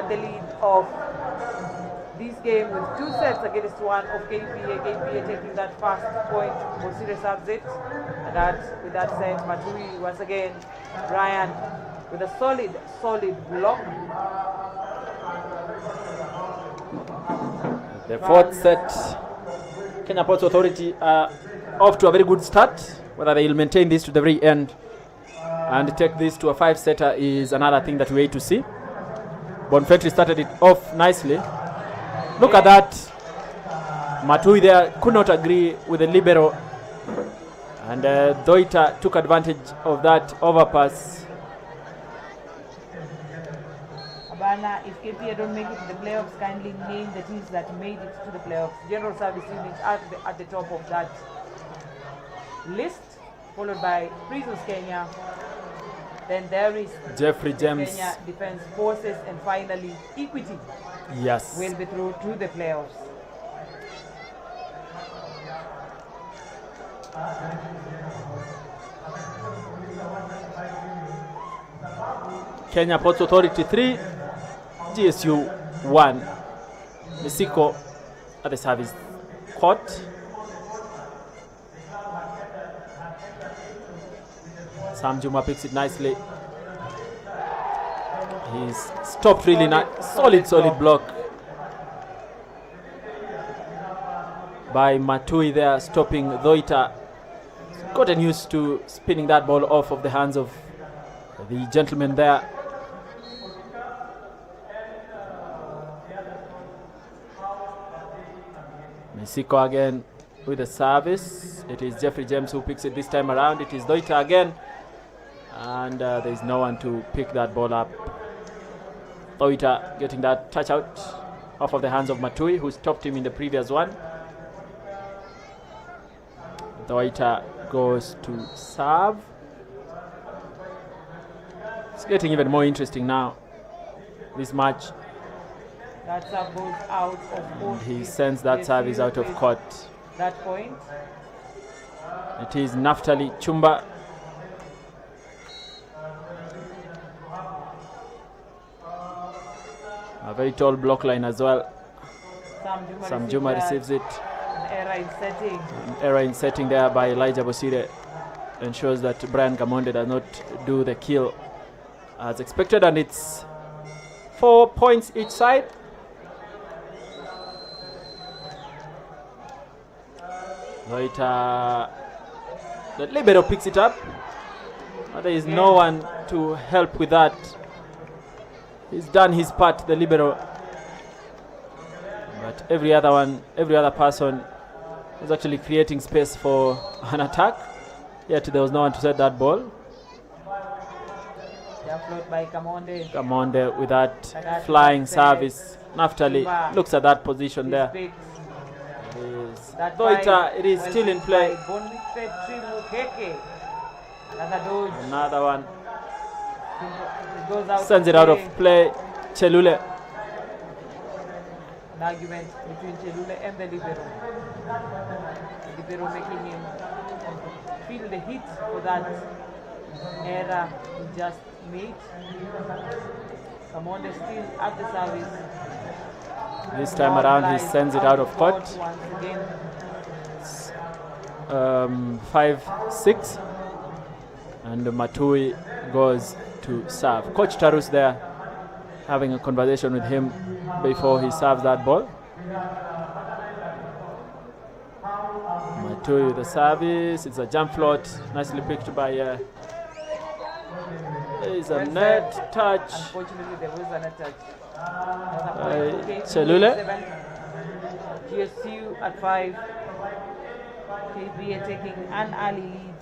and the lead of this game with 2 sets against 1 of KPA. KPA taking that first point. Bosire serves it. And with that set, Matui once again. Brian with a solid block. The fourth set, Kenya Ports Authority are off to a very good start. Whether they will maintain this to the very end and take this to a 5-setter is another thing that we wait to see. Bonfetri started it off nicely. Look at that. Matui there could not agree with the libero, and Doita took advantage of that overpass. Abana, if KPA don't make it to the playoffs, kindly name the teams that made it to the playoffs. General Service Unit at the top of that list, followed by Prisons Kenya. Then there is Jeffrey James, Kenya Defense Forces, and finally Equity. Yes. Will be through to the playoffs. Kenya Ports Authority 3, GSU 1. Misiko at the service court. Sam Juma picks it nicely. He's stopped really nice. Solid block by Matui there, stopping Doita. Gotten used to spinning that ball off of the hands of the gentleman there. Misiko again with the service. It is Jeffrey James who picks it this time around. It is Doita again. And there is no one to pick that ball up. Doita getting that touch out off of the hands of Matui, who stopped him in the previous one. Doita goes to serve. It's getting even more interesting now, this match. That serve goes out of court. He sends that service out of court. That point. It is Naftali Chumba. A very tall block line as well. Sam Juma receives it. An error in setting there by Elijah Bosire ensures that Brian Gamonde does not do the kill as expected, and it's 4 points each side. Doita, the libero picks it up. There is no one to help with that. He's done his part, the libero. But every other person was actually creating space for an attack. Yet there was no one to set that ball. By Kamonde. Kamonde with that flying service. Naftali looks at that position there. Doita, it is still in play. Another one. Sends it out of play. Chelule. An argument between Chelule and the libero. The libero making him feel the heat for that error he just made. Kamonde still at the service. This time around he sends it out of court. Once again. 5-6. And Matui goes to serve. Coach Tarus there having a conversation with him before he serves that ball. Matui with the service. It's a jump float. Nicely picked by there is a net touch. Unfortunately, there was a net touch. Chelule. GSU at 5. KPA taking an early lead.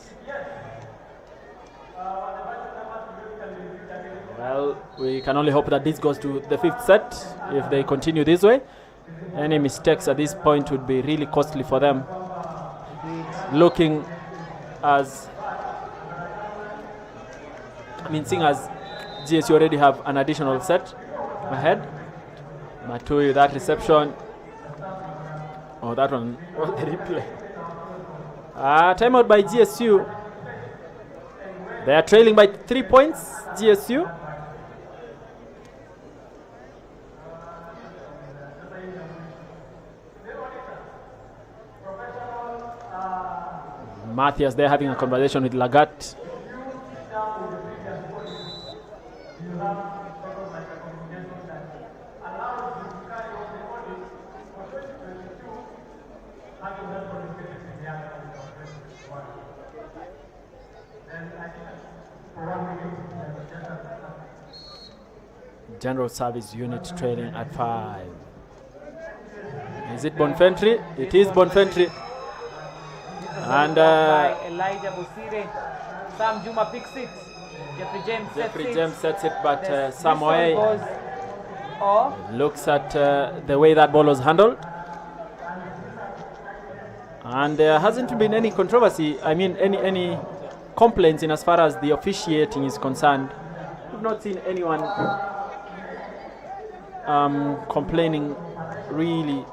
Well, we can only hope that this goes to the 5th set if they continue this way. Any mistakes at this point would be really costly for them. Looking as, seeing as GSU already have an additional set ahead. Matui, that reception. Oh, that one was the replay. Timeout by GSU. They are trailing by 3 points, GSU. Matthias, they're having a conversation with Lagat. General Service Unit training at 5. Is it Bonfentry? It is Bonfentry. And Elijah Bosire. Sam Juma picks it. Jeffrey James sets it. But Samoei goes off. looks at the way that ball was handled. And there hasn't been any controversy, I mean any complaints in as far as the officiating is concerned. We've not seen anyone complaining really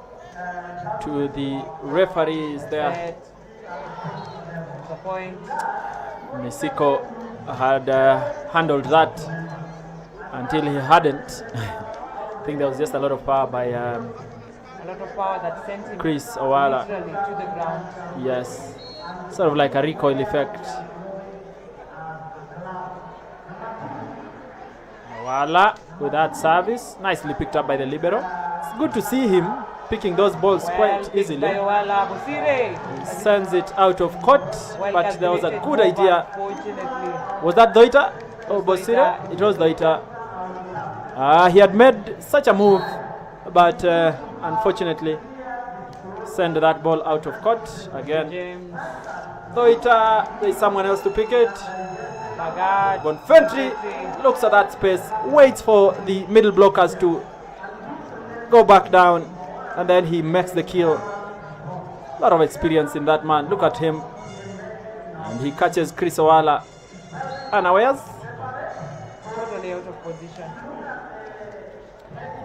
to the referees there. The point. Misiko had handled that until he hadn't. I think there was just a lot of power by a lot of power that sent him Chris Owala literally to the ground. Yes, sort of like a recoil effect. Owala with that service, nicely picked up by the libero. It's good to see him picking those balls quite easily. He sends it out of court, but there was a good idea. Was that Doita or Bosire? It was Doita. He had made such a move, but unfortunately send that ball out of court again. Doita, there's someone else to pick it. Bonfentry looks at that space, waits for the middle blockers to go back down, and then he makes the kill. A lot of experience in that man. Look at him. And he catches Chris Owala unawares. Totally out of position.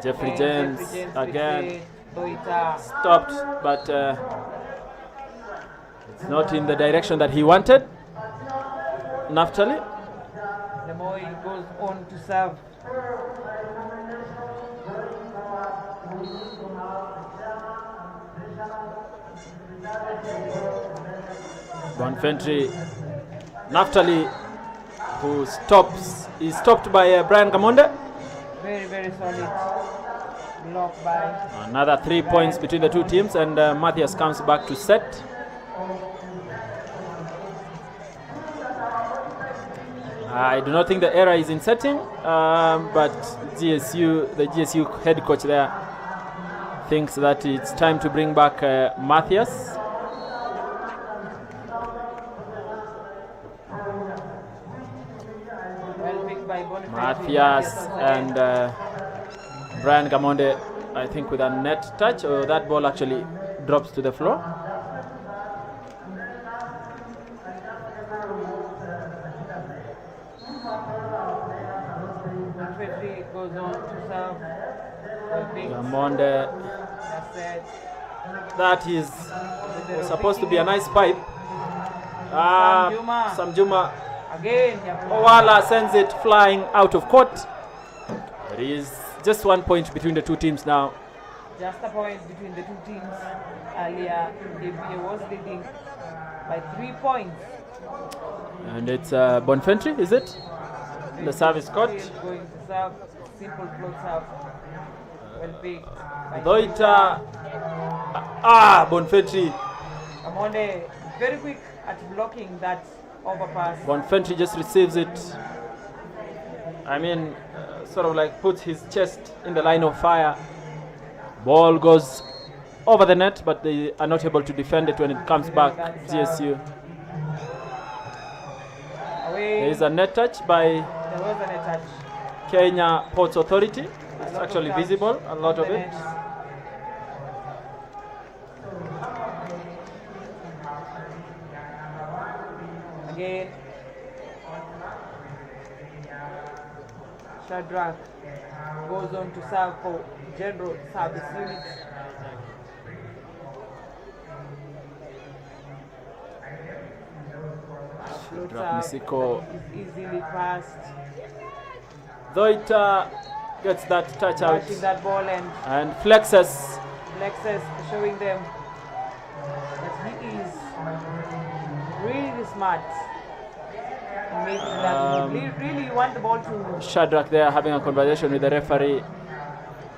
Jeffrey James again stopped, but it's not in the direction that he wanted. Naftali. Lemoy goes on to serve. Bonfentry. Naftali, who stops, is stopped by Brian Gamonde. Very, very solid block by. Another 3 points between the two teams, and Matthias comes back to set. I do not think the error is in setting, but the GSU head coach there thinks that it's time to bring back Matthias. Well picked by Boniface. Matthias and Brian Gamonde, I think, with a net touch, or that ball actually drops to the floor. Goes on to serve. Gamonde, that is supposed to be a nice pipe. Samjuma. Again, Owala sends it flying out of court. There is just 1 point between the two teams now. Just a point between the two teams. Earlier, KPA was leading by 3 points. And it's Bonfentry, is it? The service court. Going to serve, simple float serve. Well picked. Doita. Bonfentry. Gamonde very quick at blocking that overpass. Bonfentry just receives it. I mean, sort of like puts his chest in the line of fire. Ball goes over the net, but they are not able to defend it when it comes back. GSU. There is a net touch by There was a net touch. Kenya Ports Authority. It's actually visible, a lot of it. Again, Shadrach goes on to serve for General Service Unit. Misiko is easily passed. Doita gets that touch out Catching that ball and flexes. Lexus showing them that he is very smart. Making that really you want the ball to Shadrach there having a conversation with the referee.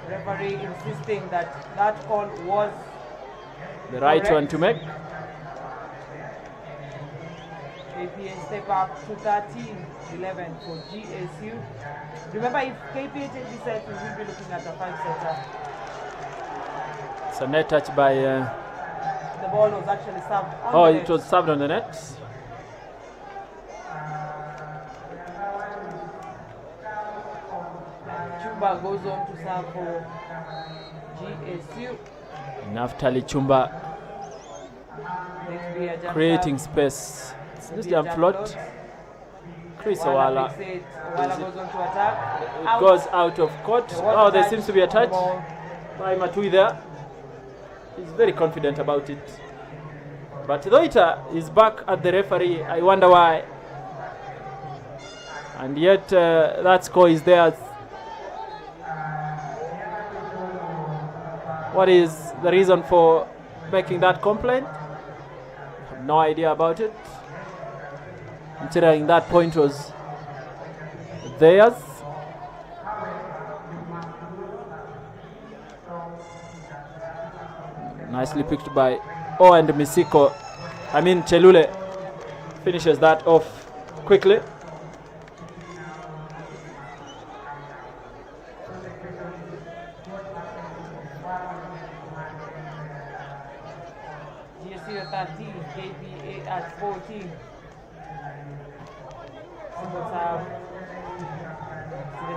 referee insisting that that call was The right correct. one to make. KPA step up to 13-11 for GSU. Remember, if KPA take this set, we will be looking at a 5-setter. It's a net touch by. The ball was actually served on Oh, the it net. was served on the net. Chuba goes on to serve for GSU. Naftali Chumba Next be a jump creating serve. space. Will This be a jump float. Chris Owala Owala takes it. Owala goes on to attack. it goes out of court. There was Oh, a there touch seems to be a on the touch ball. by Matui there. He's very confident about it. But Doita is back at the referee. I wonder why. And yet that score is theirs. What is the reason for making that complaint? I have no idea about it. Considering that point was theirs. Nicely picked by and Misiko. I mean Chelule finishes that off quickly. GSU at 13, KPA at 14. Single serve.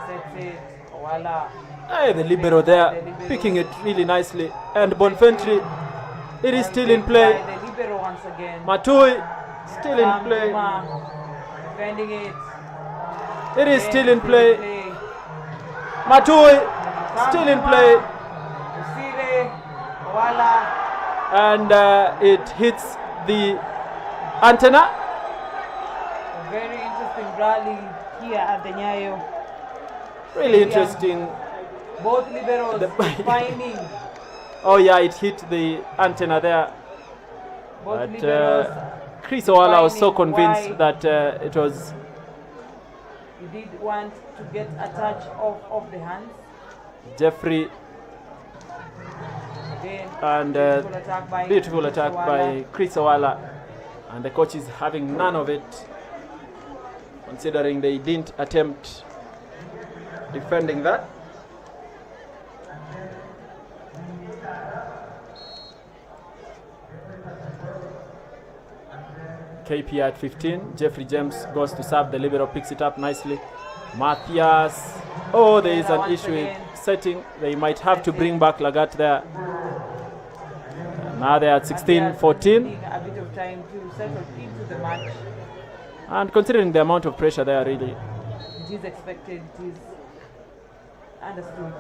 Sets it. Owala. Hey, the libero there, picking it really nicely. And Bonfentry, it is still in play. By the libero once again. Matui, still in play. Duma defending it. It is Again, still in play. Matui, still in play. Usire, Owala. And it hits the antenna. A very interesting rally here at the NYAYO. Really Yeah. interesting. Both liberos The- finding. Oh yeah, it hit the antenna there. Both But liberos. Chris Owala was so finding convinced why that it was he did want to get a touch of the hands. Jeffrey. Again, And beautiful attack by Chris Owala. And the coach is having none of it, considering they didn't attempt defending that. KP at 15. Jeffrey James goes to serve. The libero picks it up nicely. Matthias. Oh, there is an Once issue with again. setting. They might have to bring back Lagat there. Now they're at 16-14. Needing a bit of time to settle into the match. And considering the amount of pressure there, really. It is expected, it is understood.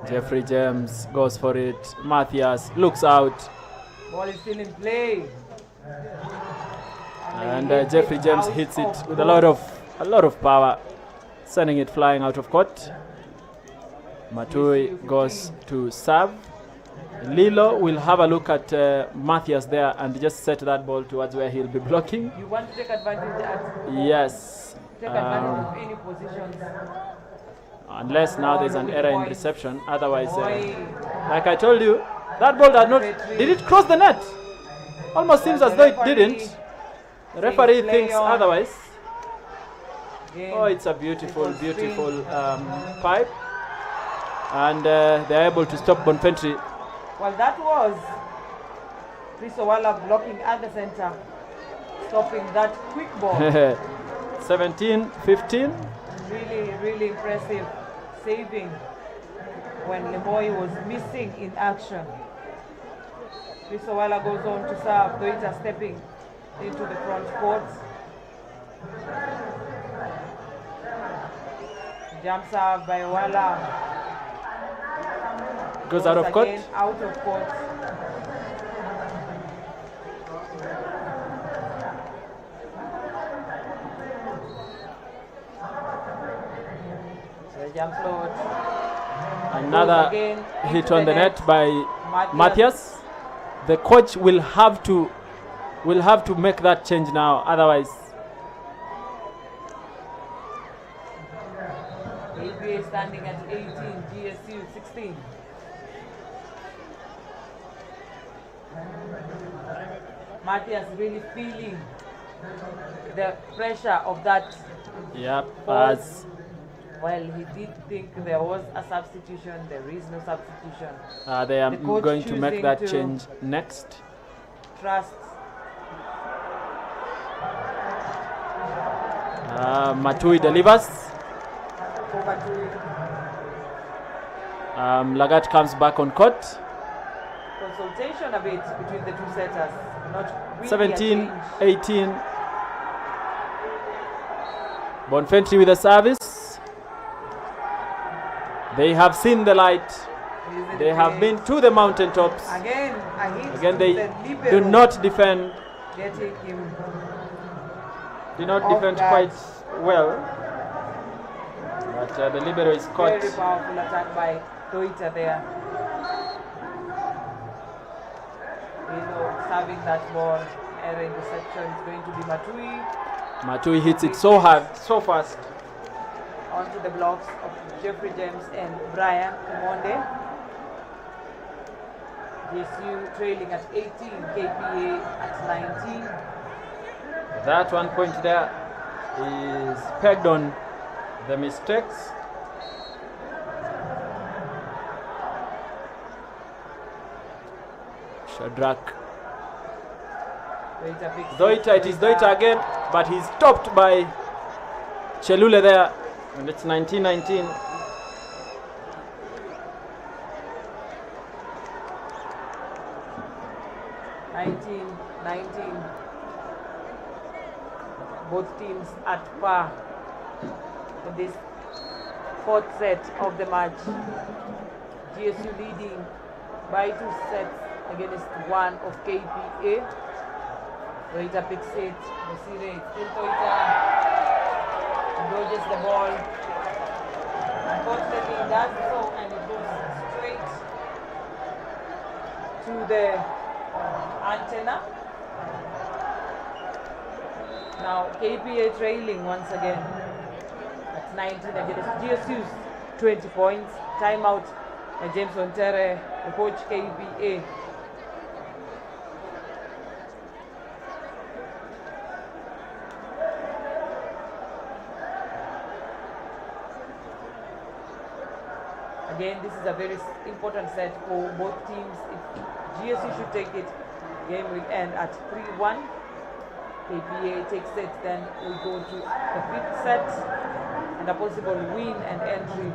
Jeffrey James goes for it. Matthias looks out. Ball is still in play. And they Jeffrey hit James out hits it of with a lot of power, sending it flying out of court. Matui goes to serve. Lilo will have a look at Matthias there and just set that ball towards where he'll be blocking. You want to take advantage Yes. take advantage of any positions. Unless now there's an error in reception. Otherwise, Boy, like I told you, that ball did not. Did it cross the net? Almost seems as though it didn't. The referee play thinks on. otherwise. again, Oh, it's a beautiful, it was beautiful pipe. And they're able to stop Bonfentry. well, that was Chris Owala blocking at the center, stopping that quick ball. 17-15. Really impressive saving when Lemoy was missing in action. Chris Owala goes on to serve, Doita stepping into the front court. Jump serve by Owala. Goes out of court. Again, out of court. The jump float. Another again hit into on the net by Matthias. Matthias. The coach will have to will have to make that change now, otherwise. KPA standing at 18, GSU 16. Matthias really feeling the pressure of that. Yep, As well, he did think there was a substitution. There is no substitution. they are The coach going to make choosing that to change next. Trust. Matui delivers. For Matui. Lagat comes back on court. Consultation a bit between the two setters. Not really 17, a change. 18. Bonfentry with a service. They have seen the light. They have been to the mountaintops. Again, a hit Again, to they the do libero. not defend. Getting him. Do not Off defend guard. quite well. But the libero is caught. Very powerful attack by Toita there. Serving that ball. Error interception is going to be Matui. Matui hits it so hard, so fast. Onto the blocks of Jeffrey James and Brian Monde. GSU trailing at 18, KPA at 19. That 1 point there is pegged on the mistakes. Shadrach. Doita, it is Doita again, but he's stopped by Chelule there, and it's 19-19. Both teams at par in this fourth set of the match. GSU leading by 2 sets against 1 of KPA. Toita picks it. Bosire still Toita. Dodges the ball. Unfortunately, he does so and it goes straight to the antenna. Now KPA trailing once again at 19 against GSU's 20 points. Timeout by James Ontere, the coach KPA. Again, this is a very important set for both teams. If GSU should take it, game will end at 3-1. KPA takes it, then we go to the 5th set and a possible win and entry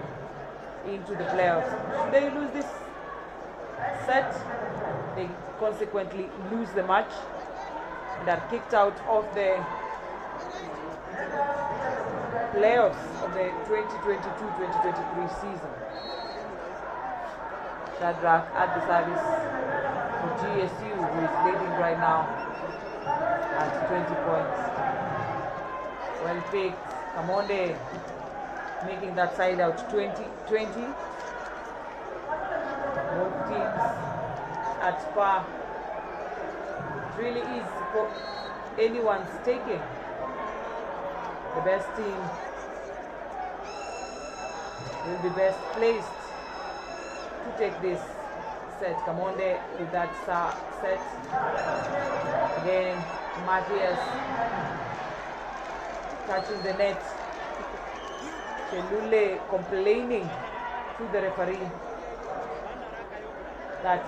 into the playoffs. Should they lose this set, they consequently lose the match and are kicked out of the playoffs of the 2022-2023 season. Shadrach at the service for GSU, who is leading right now at 20 points. Well picked. Kamonde making that side out 20-20. Both teams at par. It really is for anyone's taking. The best team will be best placed to take this set. Kamonde with that set. Again, Matthias touching the net. Chelule complaining to the referee that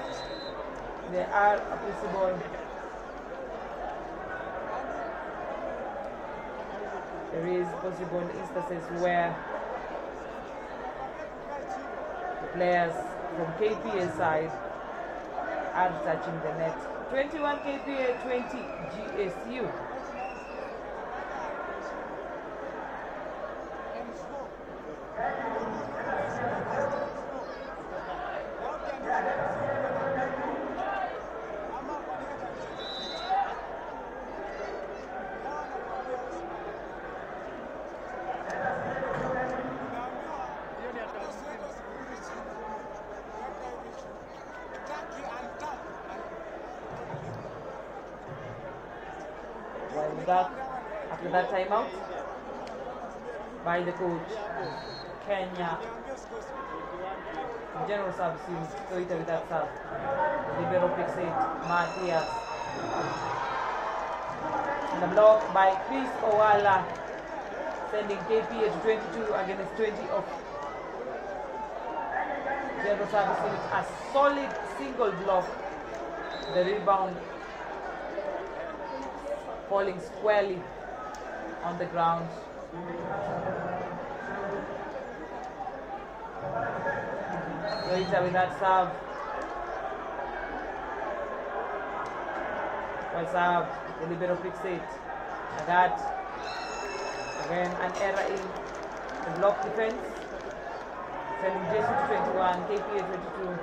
there are applicable. There is possible instances where the players from KPA side are touching the net. 21 KPA, 20 GSU. back after that timeout by the coach. Kenya general service unit, Toita with that serve. Libero picks it, Matthias. And the block by Chris Owala, sending KPA to 22 against 20 of general service unit. A solid single block. The rebound falling squarely on the ground. Loita with that serve. Well serve, the libero picks it. That again an error in the block defense. Sending Gsu to 21, KPA 22.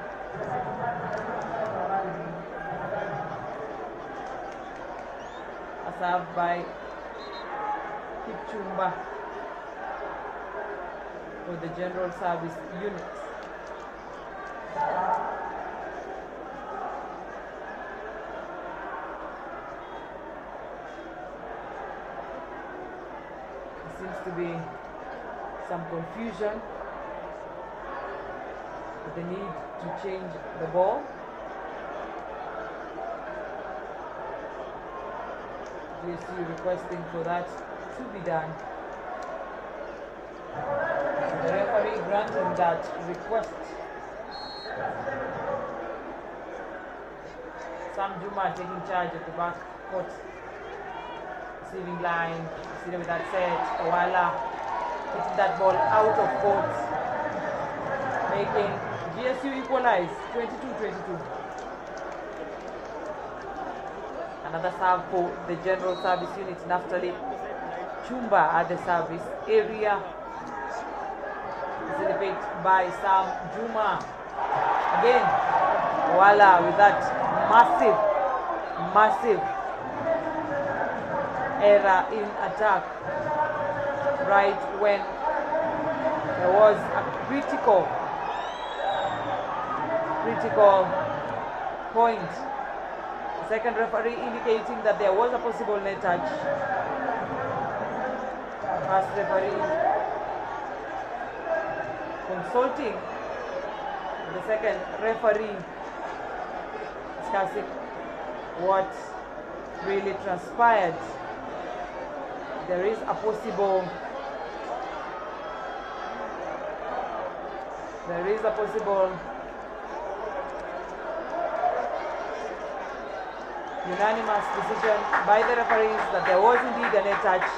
A serve by Kipchumba for the general service unit. There seems to be some confusion with the need to change the ball. GSU requesting for that to be done. The referee granting that request. Sam Juma taking charge at the back court. Receiving line, Sida with that set. Owala hitting that ball out of court, making GSU equalize 22-22. Another serve for the general service unit. Naftali Chumba at the service area. Facilitated by Sam Juma. Again, Owala with that massive error in attack right when there was a critical point. The second referee indicating that there was a possible net touch. First referee consulting the second referee, discussing what really transpired. There is a possible unanimous decision by the referees that there was indeed a net touch.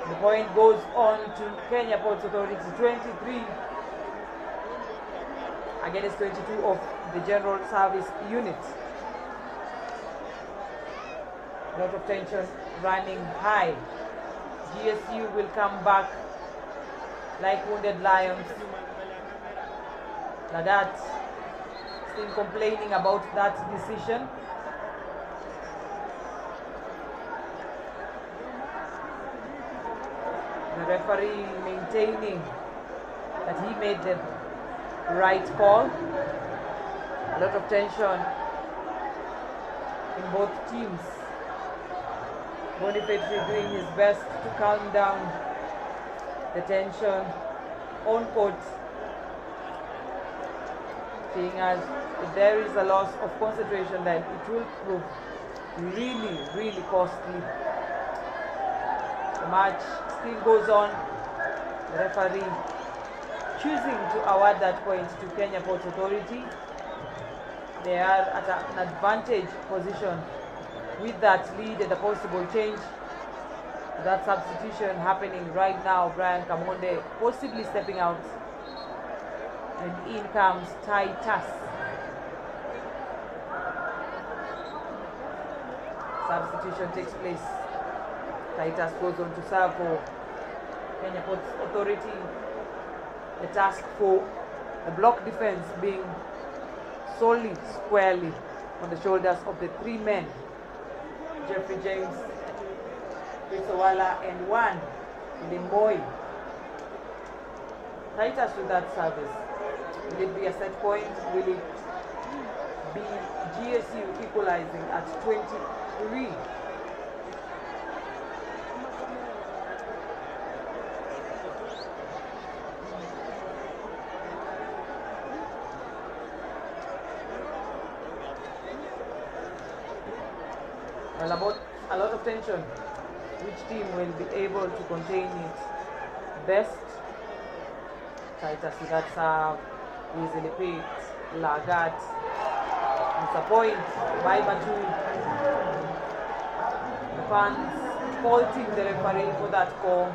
The point goes on to Kenya Ports Authority 23 against 22 of the general service unit. A lot of tension running high. GSU will come back like wounded lions. Nadat still complaining about that decision. The referee maintaining that he made the right call. A lot of tension in both teams. Boniface doing his best to calm down the tension on court, seeing as if there is a loss of concentration, then it will prove really costly. The match still goes on. The referee choosing to award that point to Kenya Ports Authority. They are at an advantage position with that lead and a possible change. That substitution happening right now. Brian Kamonde possibly stepping out, and in comes Titus. Substitution takes place. Titus goes on to serve for Kenya Ports Authority. The task for the block defense being solely squarely on the shoulders of the three men, Jeffrey James, Chris Owala, and one Limboy. Titus with that service. Will it be a set point? Will it be GSU equalizing at 20 referee. Well, about a lot of tension. Which team will be able to contain it best? Titus with that serve, easily picked. Lagat, it's a point by Batu. The fans faulting the referee for that call.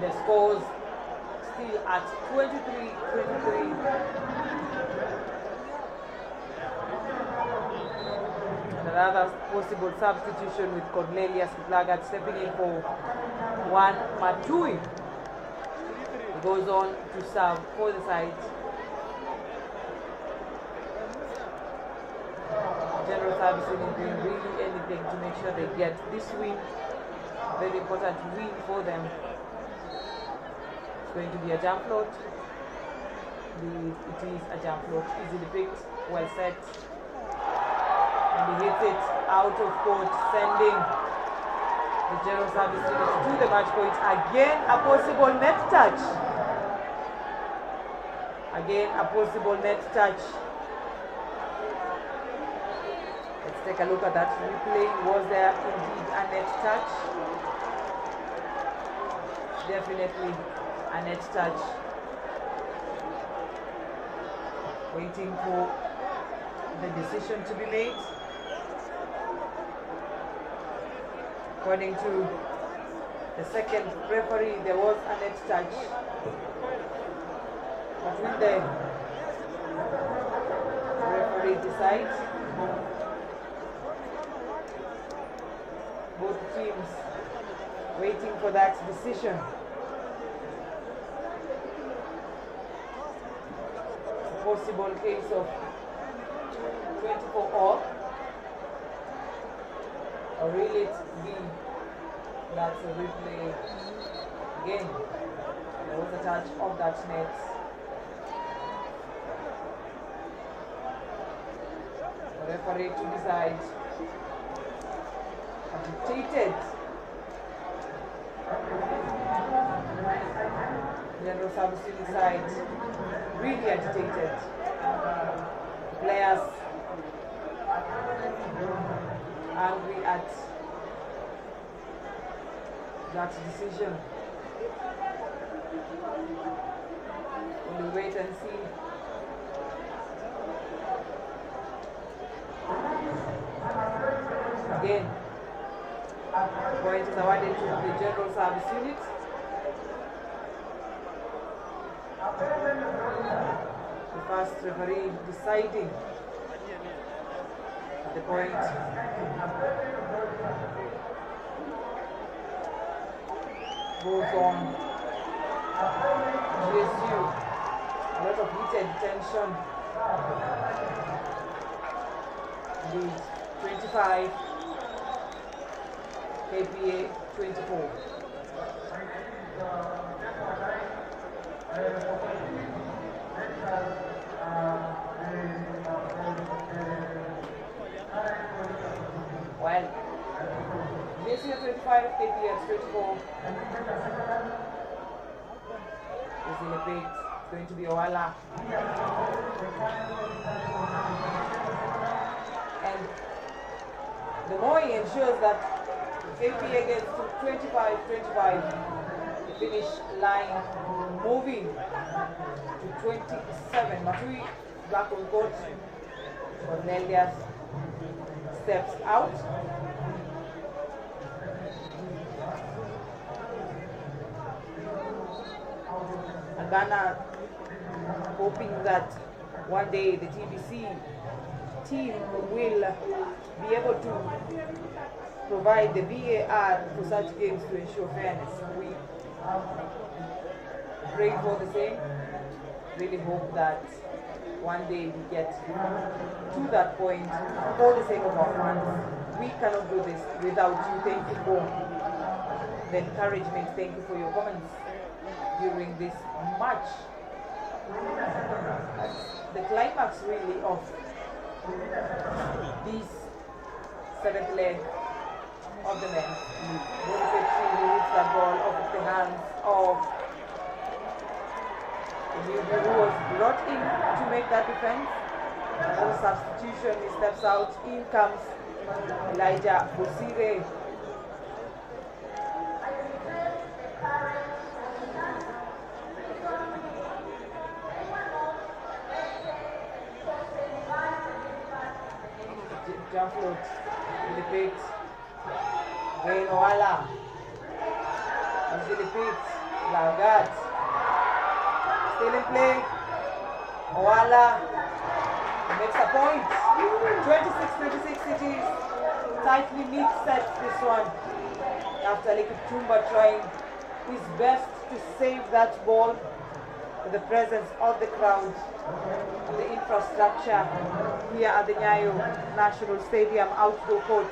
The scores still at 23-23. Another possible substitution with Cornelius Lagat stepping in for Juan Matui. He goes on to serve for the side. General Service is doing really anything to make sure they get this win. Very important win for them. It's going to be a jump float. It is a jump float, easily picked, well set. And he hits it out of court, sending the General Service unit to the match point. Again, a possible net touch. Again, a possible net touch. Let's take a look at that replay. Was there indeed a net touch? Definitely a net touch. Waiting for the decision to be made. According to the second referee, there was a net touch. But will the referee decide? Both teams waiting for that decision. It's a possible case of 24-all. Or will it be that replay again? There was a touch of that net. The referee to decide. Agitated. General Service to decide. Really agitated. Players angry at that decision. We'll wait and see. Again, point is awarded to the General Service unit. The first referee deciding the point. Goes on. GSU, a lot of heated tension. Lead 25, Kpa 24. Well, GSU 25, Kpa 24. Is in a bit. It's going to be Owala. And the more he ensures that Kpa gets to 25-25, the finish line moving to 27. Matui back on court. Cornelius steps out. Ghana hoping that one day the TBC team will be able to provide the VAR for such games to ensure fairness. We pray for the same. Really hope that one day we get to that point for the sake of our fans. We cannot do this without you. Thank you for the encouragement. Thank you for your comments during this match. The climax really of this seventh leg of the men's league. Bonifetri hits that ball off the hands of the newbie who was brought in to make that defense. Another substitution, he steps out. In comes Elijah Bosire. Jump float, easily picked. Gain Owala. Easily picked. Lagat. Still in play. Owala makes a point. 26-26 it is. Tightly neat set this one. After Lekipchumba trying his best to save that ball with the presence of the crowd and the infrastructure here at the NYAYO National Stadium outdoor court,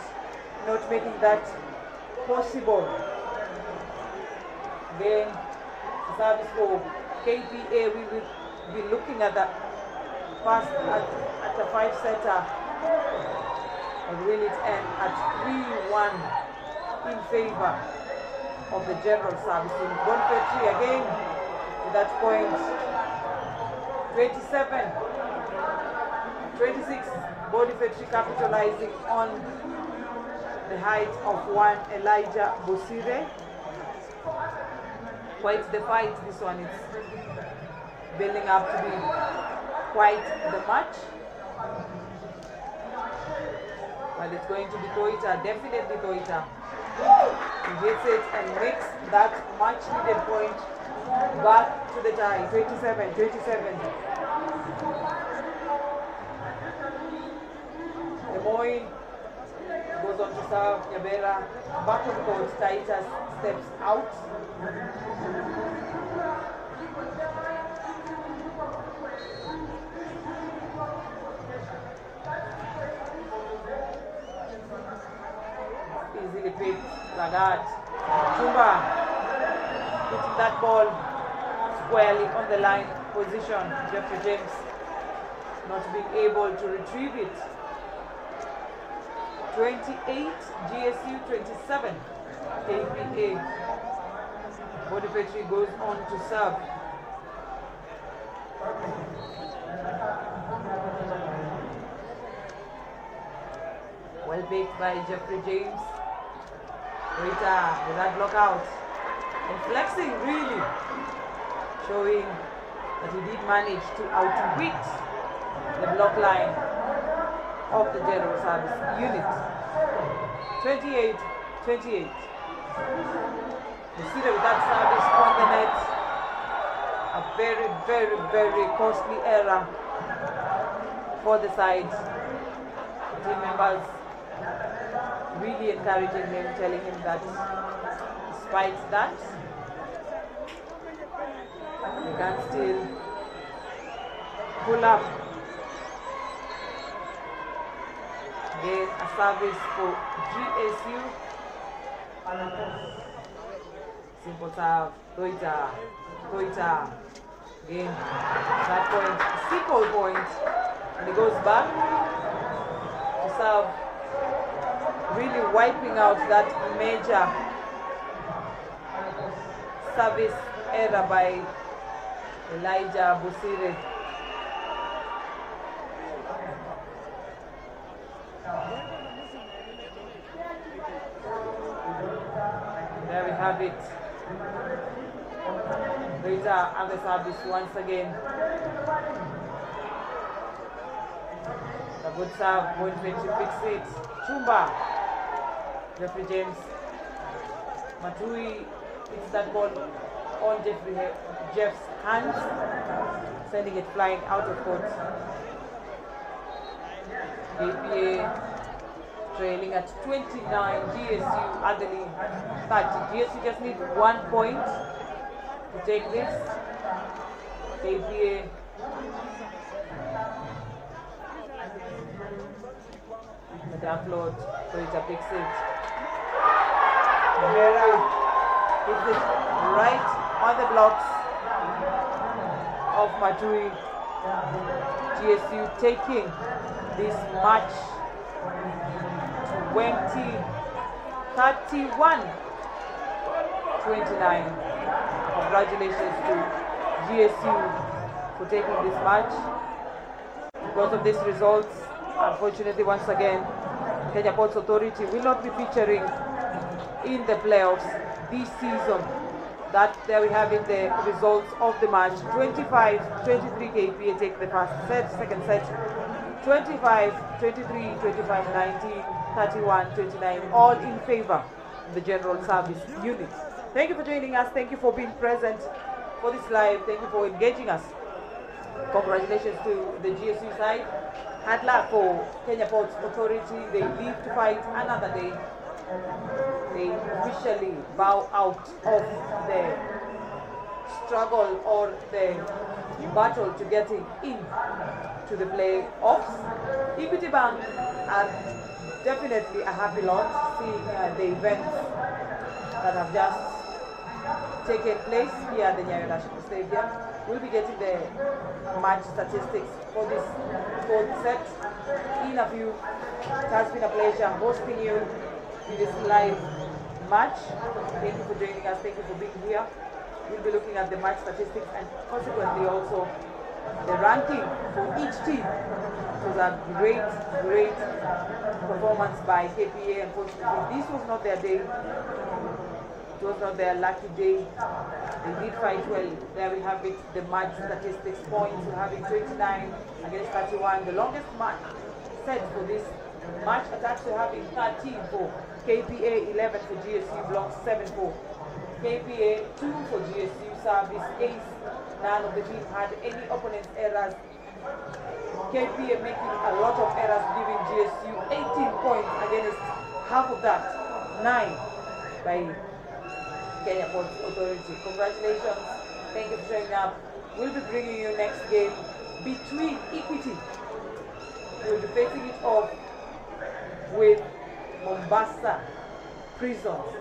not making that possible. Then service for KPA, we will be looking at that pass at a 5-setter, or will it end at 3-1 in favor of the general service team? Bonifetri again to that point. 27-26, Bonifetri capitalizing on the height of one Elijah Bosire. Quite the fight, this one is building up to be quite the match. Well, it's going to be Toita, definitely Toita. He hits it and makes that much needed point back to the tie. 27-27. Lemoyne goes on to serve. Yabera back on court. Titus steps out. Easily picked. Lagat. Chumba hitting that ball squarely on the line position. Jeffrey James not being able to retrieve it. 28 GSU, 27 KPA. Bonifetri goes on to serve. Well picked by Jeffrey James. Rita with that block out. And flexing really, showing that he did manage to outwit the block line of the general service unit. 28-28. Bosire with that service on the net. A very, very, very costly error for the side. Team members really encouraging him, telling him that despite that, they can still pull up. Then a service for GSU. Simple serve. Toita. Again, that point, simple point. And he goes back to serve. Really wiping out that major service error by Elijah Bosire. There we have it. Rita and the service once again. A good serve, Bonifetri picks it. Chumba. Jeffrey James. Matui hits that ball on Jeff's hands, sending it flying out of court. KPA trailing at 29, GSU at the lead 30. GSU just need 1 point to take this. KPA the download, so it picks it. Vera hits it right on the blocks of Matui. GSU taking this match to 31-29. Congratulations to GSU for taking this match. Because of these results, unfortunately, once again, Kenya Ports Authority will not be featuring in the playoffs this season. That there we have it, the results of the match. 25-23 KPA take the first set, second set 25-23, 25-19, 31-29, all in favor of the general service unit. Thank you for joining us. Thank you for being present for this live. Thank you for engaging us. Congratulations to the GSU side. Hard luck for Kenya Ports Authority. They live to fight another day. They officially bow out of the struggle or the battle to getting in to the playoffs. Equity Bank are definitely a happy lot seeing the events that have just taken place here at the NYAYO National Stadium. We'll be getting the match statistics for this fourth set in a few. It has been a pleasure hosting you in this live match. Thank you for joining us. Thank you for being here. We'll be looking at the match statistics and consequently also the ranking for each team. It was a great performance by KPA. Unfortunately, this was not their day. It was not their lucky day. They did fight well. There we have it, the match statistics points. We're having 29 against 31. The longest match set for this match attacks we're having 13 for KPA, 11 for GSU, blocks 7 for KPA, 2 for GSU, service ace. None of the team had any opponent's errors. KPA making a lot of errors, giving GSU 18 points against half of that, 9 by Kenya Ports Authority. Congratulations. Thank you for showing up. We'll be bringing you next game between Equity. We'll be facing it off with Mombasa Prisons.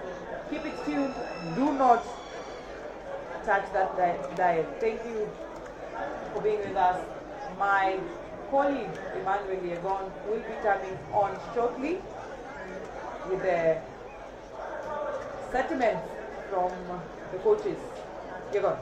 Keep it tuned. Do not touch that dial. Thank you for being with us. My colleague Emmanuel Yegon will be coming on shortly with the sentiments from the coaches. Yegon.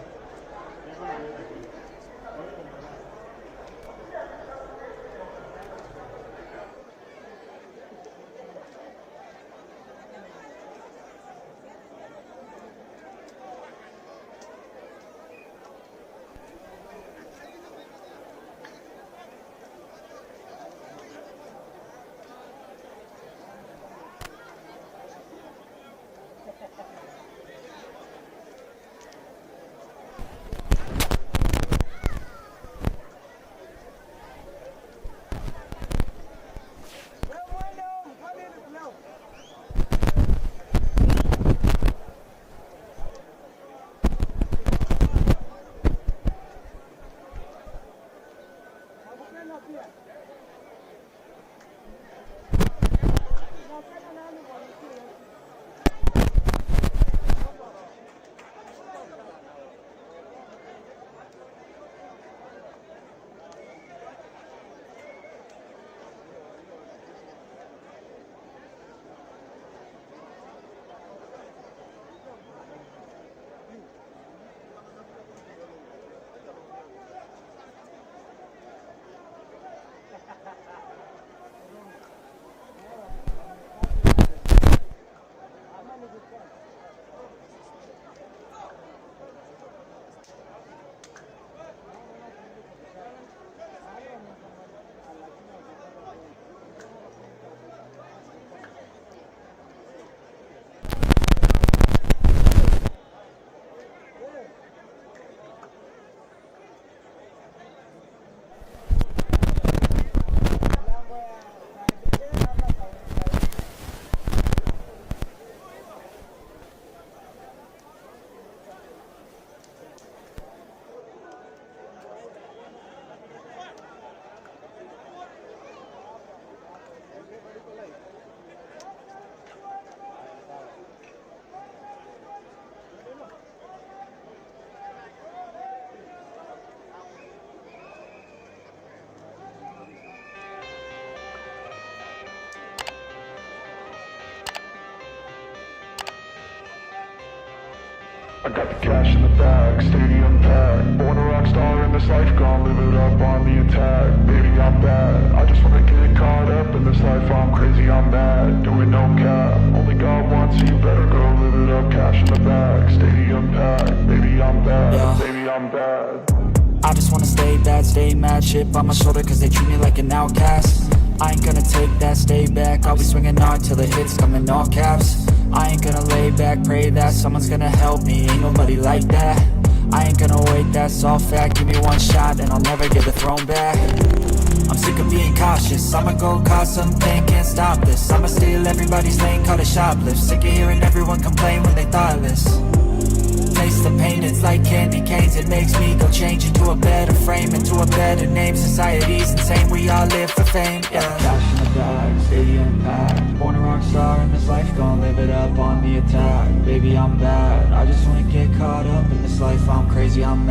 I got the cash in the bag, stadium packed. Born a rock star in this life, gon' live it up on the attack. Baby, I'm bad, I just wanna get caught up in this life. I'm crazy, I'm mad, doing no cap. Only God wants you, better go live it up. Cash in the bag, stadium packed. Baby, I'm bad, Yeah. baby, I'm bad. I just wanna stay bad, stay mad, chip on my shoulder cause they treat me like an outcast. I ain't gonna take that, stay back, I'll be swinging hard till the hits come in all caps. I ain't gonna lay back, pray that someone's gonna help me, ain't nobody like that. I ain't gonna wait, that's all fact, give me one shot and I'll never get the throne back. I'm sick of being cautious, I'ma go cause something, can't stop this. I'ma steal everybody's lane, call it shoplift. Sick of hearing everyone complain when they thoughtless. Taste the pain, it's like candy canes. It makes me go change into a better frame, into a better name. Society's insane, we all live for fame, yeah. Cash in the bag, stadium packed. Born a rock star in this life, gon' live it up on the attack. Baby, I'm bad, I just wanna get caught up in this life. I'm crazy, I'm mad.